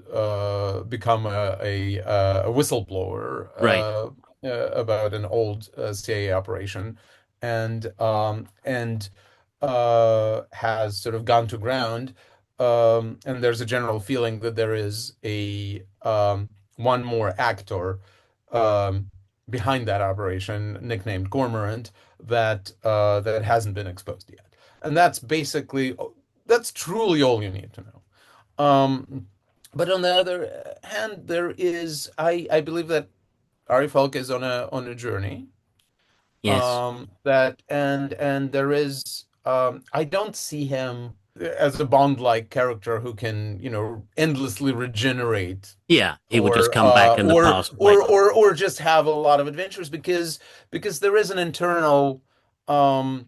become a whistleblower right, about an old CIA operation and has sort of gone to ground. And there's a general feeling that there is a one more actor um, behind that operation, nicknamed Cormorant, that hasn't been exposed yet. And that's truly all you need to know. But on the other hand, I believe that Ari Falk is on a journey. yes, That and there is I don't see him as a Bond-like character who can, endlessly regenerate yeah. He would just or come back in the past, right? just have a lot of adventures because there is an internal um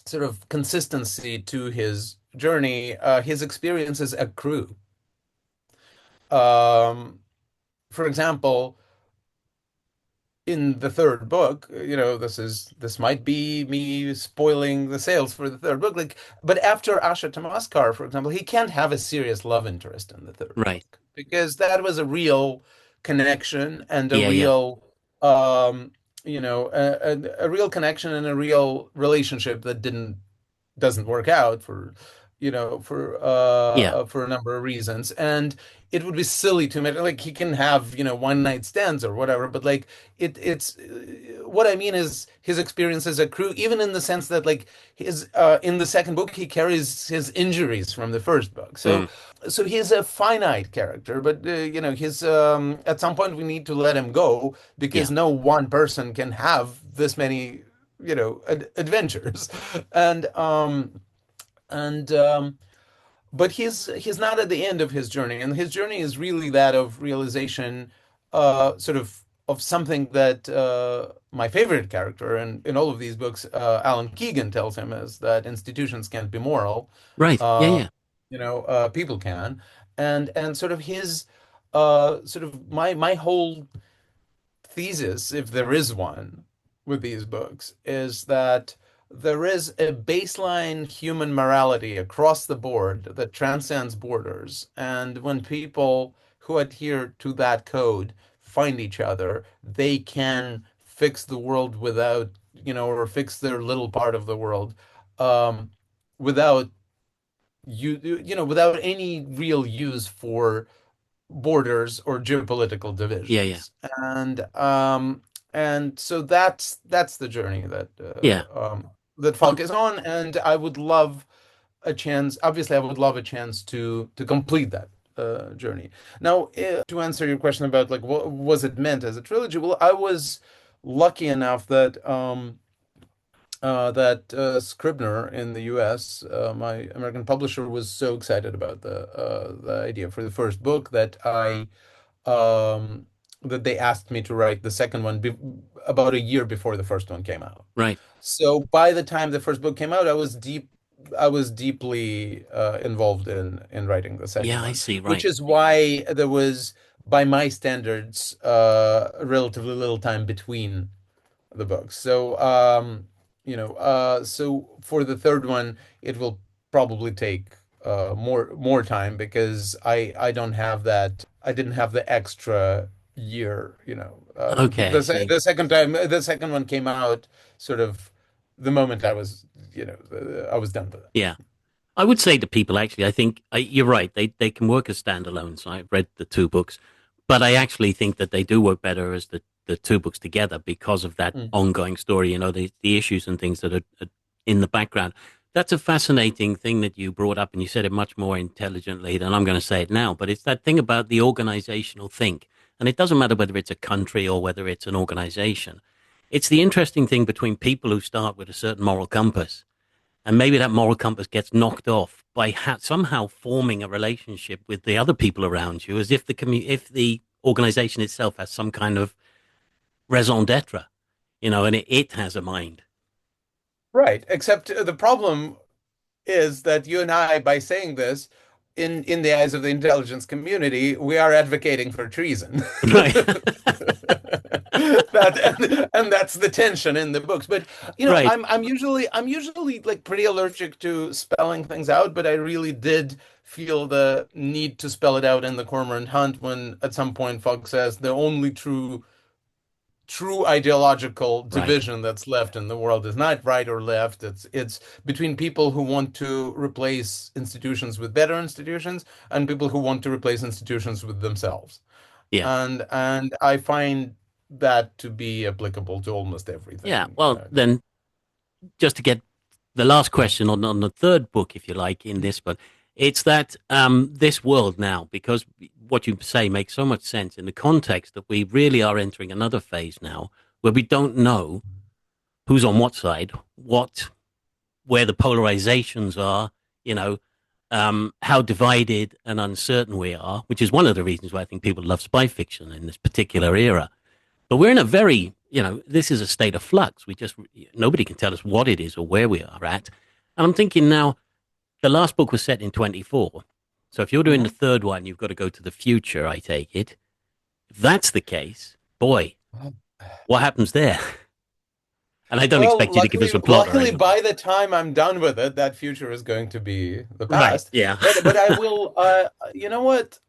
sort of consistency to his journey. His experiences accrue. Um, for example, in the third book, this might be me spoiling the sales for the third book. But after Asha Tamaskar, for example, he can't have a serious love interest in the third Right. book because that was a real connection and a Yeah, yeah, real, a real connection and a real relationship that didn't doesn't work out yeah, for a number of reasons. And it would be silly to imagine like he can have one night stands or whatever, but like it's what I mean is his experiences accrue even in the sense that like his in the second book he carries his injuries from the first book. mm, So he's a finite character, but he's at some point we need to let him go yeah, because no one person can have this many adventures. And um and um but he's not at the end of his journey, and his journey is really that of realization, sort of something that my favorite character in all of these books, Alan Keegan, tells him is that institutions can't be moral. right. Yeah, uh yeah, People can. And sort of his sort of my whole thesis, if there is one, with these books is that there is a baseline human morality across the board that transcends borders. And when people who adhere to that code find each other, they can fix the world without, or fix their little part of the world, um, without without any real use for borders or geopolitical Yeah, yeah, divisions. And so that's the journey yeah. that Falk is on, and I would love a chance. Obviously, I would love a chance to complete that journey. Now, to answer your question about like what was it meant as a trilogy? Well, I was lucky enough that Scribner in the US, my American publisher, was so excited about the idea for the first book um, that they asked me to write the second one be about a year before the first one came out. Right. So by the time the first book came out, I was deeply involved in writing the second Yeah, I one, see. which Right. is why there was, by my standards, relatively little time between the books. So, so for the third one, it will probably take more time because I don't have that. I didn't have the extra year. Okay, I see. The second one came out sort of the moment I was done with it. Yeah. I would say to people, actually, I think you're right. They can work as standalones. So I've read the two books, but I actually think that they do work better as the two books together because of that Mm. ongoing story, the issues and things that are in the background. That's a fascinating thing that you brought up, and you said it much more intelligently than I'm going to say it now. But it's that thing about the organizational think. And it doesn't matter whether it's a country or whether it's an organization. It's the interesting thing between people who start with a certain moral compass, and maybe that moral compass gets knocked off by somehow forming a relationship with the other people around you, as if if the organization itself has some kind of raison d'être, and it has a mind. Right. Except the problem is that you and I, by saying this, in the eyes of the intelligence community, we are advocating for treason. Right. And that's the tension in the books. But Right. I'm usually like pretty allergic to spelling things out, but I really did feel the need to spell it out in the Cormorant Hunt when at some point Fogg says the only true ideological Right. division that's left in the world is not right or left. It's between people who want to replace institutions with better institutions and people who want to replace institutions with themselves. Yeah. And I find that to be applicable to almost Yeah. everything. Well, then, just to get the last question on the third book, if you like, in this one, it's that this world now, because what you say makes so much sense in the context that we really are entering another phase now where we don't know who's on what side, where the polarizations are, you know, how divided and uncertain we are, which is one of the reasons why I think people love spy fiction in this particular era. But we're in a very, this is a state of flux. Nobody can tell us what it is or where we are at. And I'm thinking now, the last book was set in 24. So if you're doing the Mhm. third one, you've got to go to the future, I take it. If that's the case, boy, what happens there? And I don't Well, expect you to give us a plot or anything. by the time I'm done with it, that future is going to be the Right. past. Yeah. But I will. You know what?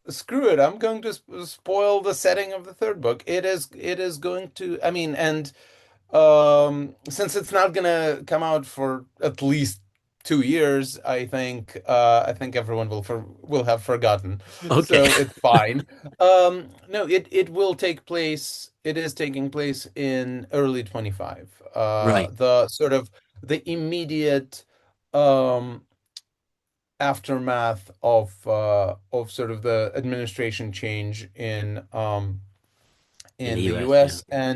Screw it. I'm going to spoil the setting of the third book. It is going to. I mean, and since it's not gonna come out for at least 2 years, I think everyone will have forgotten, Okay. so it's fine. No, it will take place. It is taking place in early 25. Right. The sort of the immediate um aftermath of sort of the administration change In the in the US. Yeah.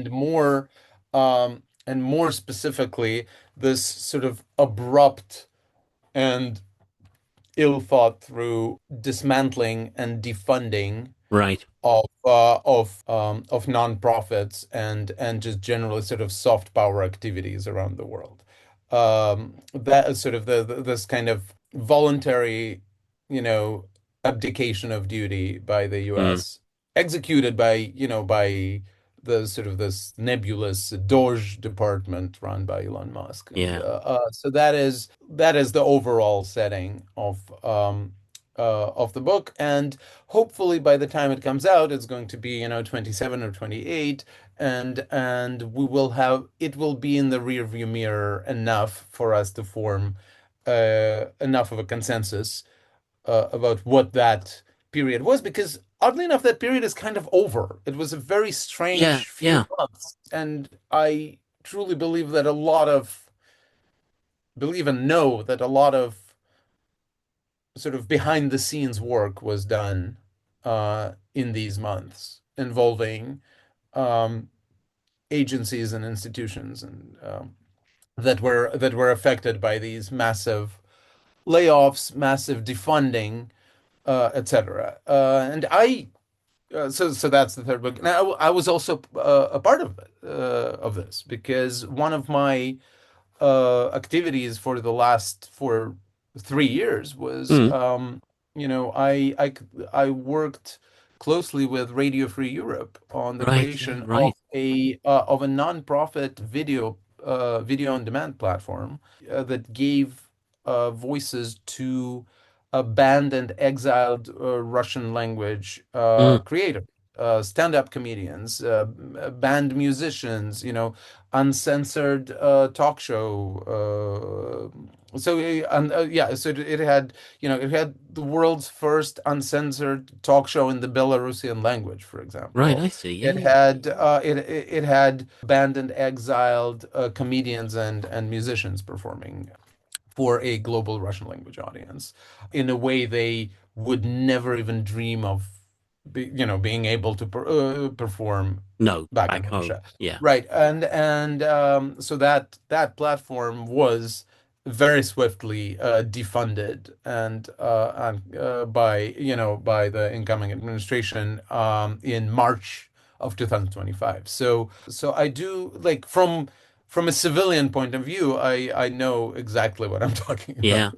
US, and more specifically this sort of abrupt and ill thought through dismantling and defunding Right. of nonprofits and just generally sort of soft power activities around the world. That is sort of this kind of voluntary, you know, abdication of duty by the Mm, U.S. executed by the sort of this nebulous Doge department run by Elon Musk, and yeah. so that is the overall setting of the book, and hopefully by the time it comes out, it's going to be 27 or 28, and it will be in the rearview mirror enough for us to form enough of a consensus about what that period was, because oddly enough, that period is kind of over. It was a very Yeah, strange few yeah. months, and I truly believe that a lot of believe and know that a lot of sort of behind the scenes work was done in these months involving um, agencies and institutions and that were affected by these massive layoffs, massive defunding, etc. And I so that's the third book. Now I was also a part of it, of this, because one of my activities for the last for 3 years was Mm, I worked closely with Radio Free Europe on the right, yeah, creation right. of a non-profit video on demand platform that gave voices to banned and exiled Russian language Mm, creators, stand-up comedians, band musicians, uncensored talk show. So it had, it had the world's first uncensored talk show in the Belarusian language, for right, example. I see. Yeah, It yeah. had it had banned and exiled comedians and musicians performing for a global Russian language audience in a way they would never even dream of, being able to perform No, back in back home. Russia. Yeah. Right. And so that platform was very swiftly defunded by the incoming administration in March of 2025. So I do, like, from a civilian point of view, I know exactly what I'm talking about. Yeah.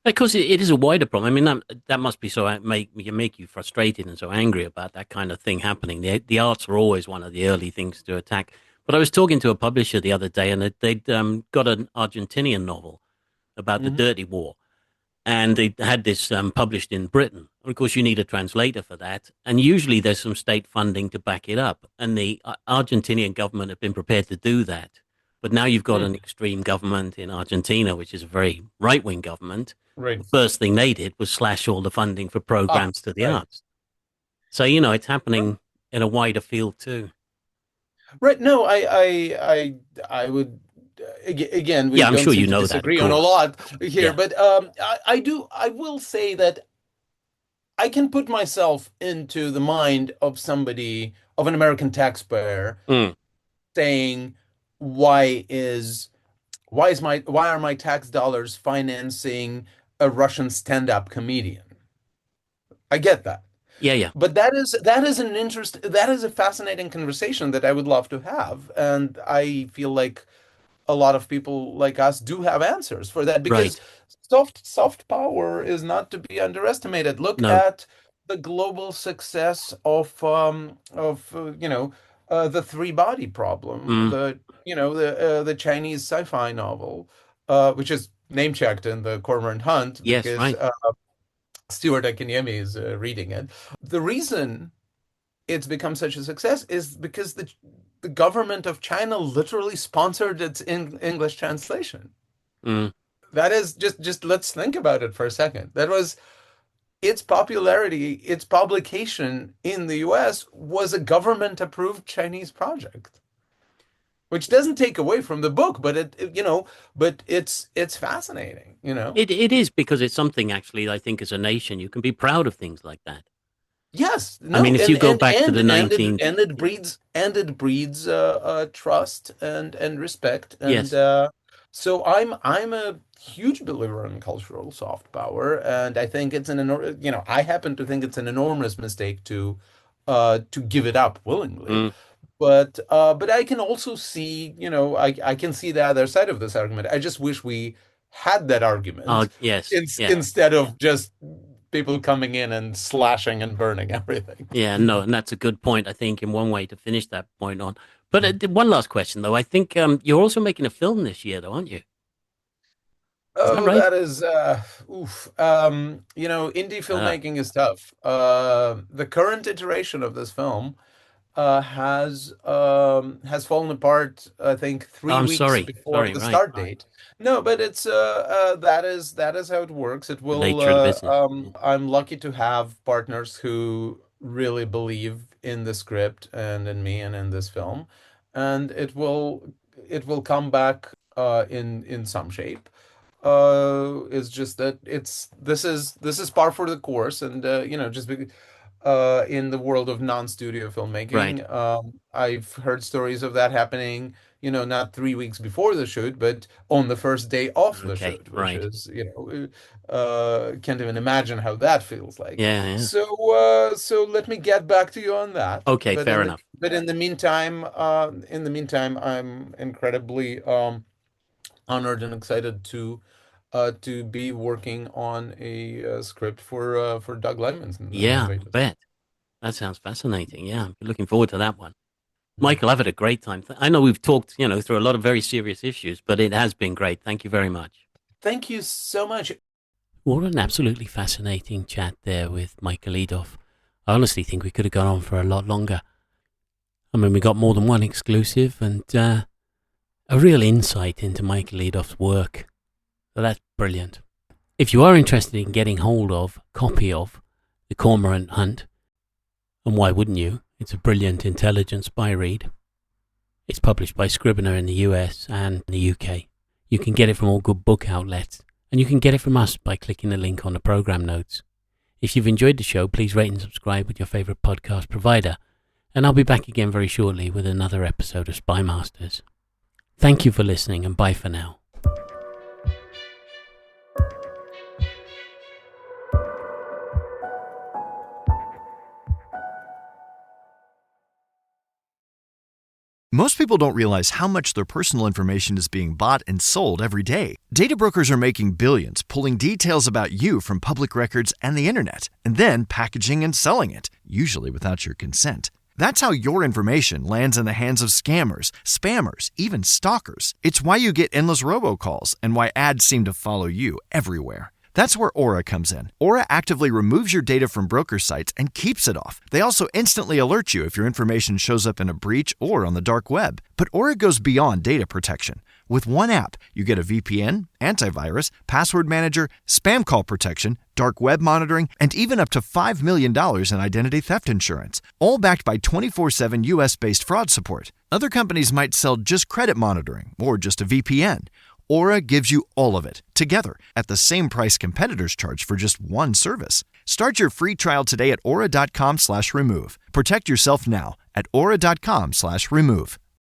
Because it is a wider problem. I mean, that must be so make you frustrated and so angry about that kind of thing happening. The arts are always one of the early things to attack. But I was talking to a publisher the other day, and they'd got an Argentinian novel about the Hmm. Dirty War, and they had this published in Britain. Of course, you need a translator for that, and usually there's some state funding to back it up. And the Argentinian government have been prepared to do that, but now you've got an extreme government in Argentina, which is a very right wing government. Right. The first thing they did was slash all the funding for Ah, programs to the right. arts. So it's happening in a wider field too. Right. No, I would again, we Yeah, I'm don't sure seem you to know that, of disagree on a course. lot here, Yeah. but I will say that I can put myself into the mind of somebody, of an American taxpayer, Mm. saying, why is why are my tax dollars financing a Russian stand-up comedian? I get that. Yeah, yeah. But that is a fascinating conversation that I would love to have. And I feel like a lot of people like us do have answers for that, because Right. soft power is not to be underestimated. Look No. at the global success of the three body problem, Mm. the Chinese sci-fi novel, which is name checked in the Cormorant Hunt Yes, because right. Stuart Akinyemi is reading it. The reason it's become such a success is because the government of China literally sponsored its English translation. Mm. That is just let's think about it for a second. That was its popularity, its publication in the US was a government approved Chinese project, which doesn't take away from the book, but but it's fascinating, It is because it's something actually I think as a nation you can be proud of things like that. Yes, I mean, no, if you go back to the and 19 it breeds trust and respect, and yes. so I'm a huge believer in cultural soft power, and I think it's I happen to think it's an enormous mistake to give it up willingly, Mm. but I can also see, I can see the other side of this argument. I just wish we had that Oh, argument yes. Yeah. instead of just people coming in and slashing and burning everything. Yeah, no, and that's a good point, I think, in one way to finish that point on. But one last question, though. I think you're also making a film this year, though, aren't you? Is that Oh, right? that is oof. Indie Uh, filmmaking is tough. The current iteration of this film, has fallen apart, I think, Oh, three I'm weeks sorry. before Sorry, the right. start date. No, but it's that is how it works. It The will nature of the business. Yeah. I'm lucky to have partners who really believe in the script and in me and in this film, and it will come back in some shape. It's just that this is par for the course, and just in the world of non-studio Right. filmmaking, I've heard stories of that happening, not 3 weeks before the shoot, but on the first day of the Okay. shoot, which Right. is, can't even imagine how that feels like. Yeah. Yeah. So let me get back to you on that. Okay. Fair enough. But in the meantime, I'm incredibly honored and excited to be working on a script for Doug Liman's Yeah. I latest. bet. That sounds fascinating. Yeah. I'm looking forward to that one. Michael, I've had a great time. I know we've talked, through a lot of very serious issues, but it has been great. Thank you very much. Thank you so much. What an absolutely fascinating chat there with Michael Idov. I honestly think we could have gone on for a lot longer. I mean, we got more than one exclusive and a real insight into Michael Idov's work. So that's brilliant. If you are interested in getting hold of a copy of The Cormorant Hunt, and why wouldn't you? It's a brilliant intelligence spy read. It's published by Scrivener in the US and the UK. You can get it from all good book outlets, and you can get it from us by clicking the link on the program notes. If you've enjoyed the show, please rate and subscribe with your favourite podcast provider, and I'll be back again very shortly with another episode of Spy Masters. Thank you for listening, and bye for now. Most people don't realize how much their personal information is being bought and sold every day. Data brokers are making billions pulling details about you from public records and the internet, and then packaging and selling it, usually without your consent. That's how your information lands in the hands of scammers, spammers, even stalkers. It's why you get endless robocalls and why ads seem to follow you everywhere. That's where Aura comes in. Aura actively removes your data from broker sites and keeps it off. They also instantly alert you if your information shows up in a breach or on the dark web. But Aura goes beyond data protection. With one app, you get a VPN, antivirus, password manager, spam call protection, dark web monitoring, and even up to $5 million in identity theft insurance, all backed by 24/7 US-based fraud support. Other companies might sell just credit monitoring or just a VPN. Aura gives you all of it, together, at the same price competitors charge for just one service. Start your free trial today at aura.com/remove. Protect yourself now at aura.com/remove.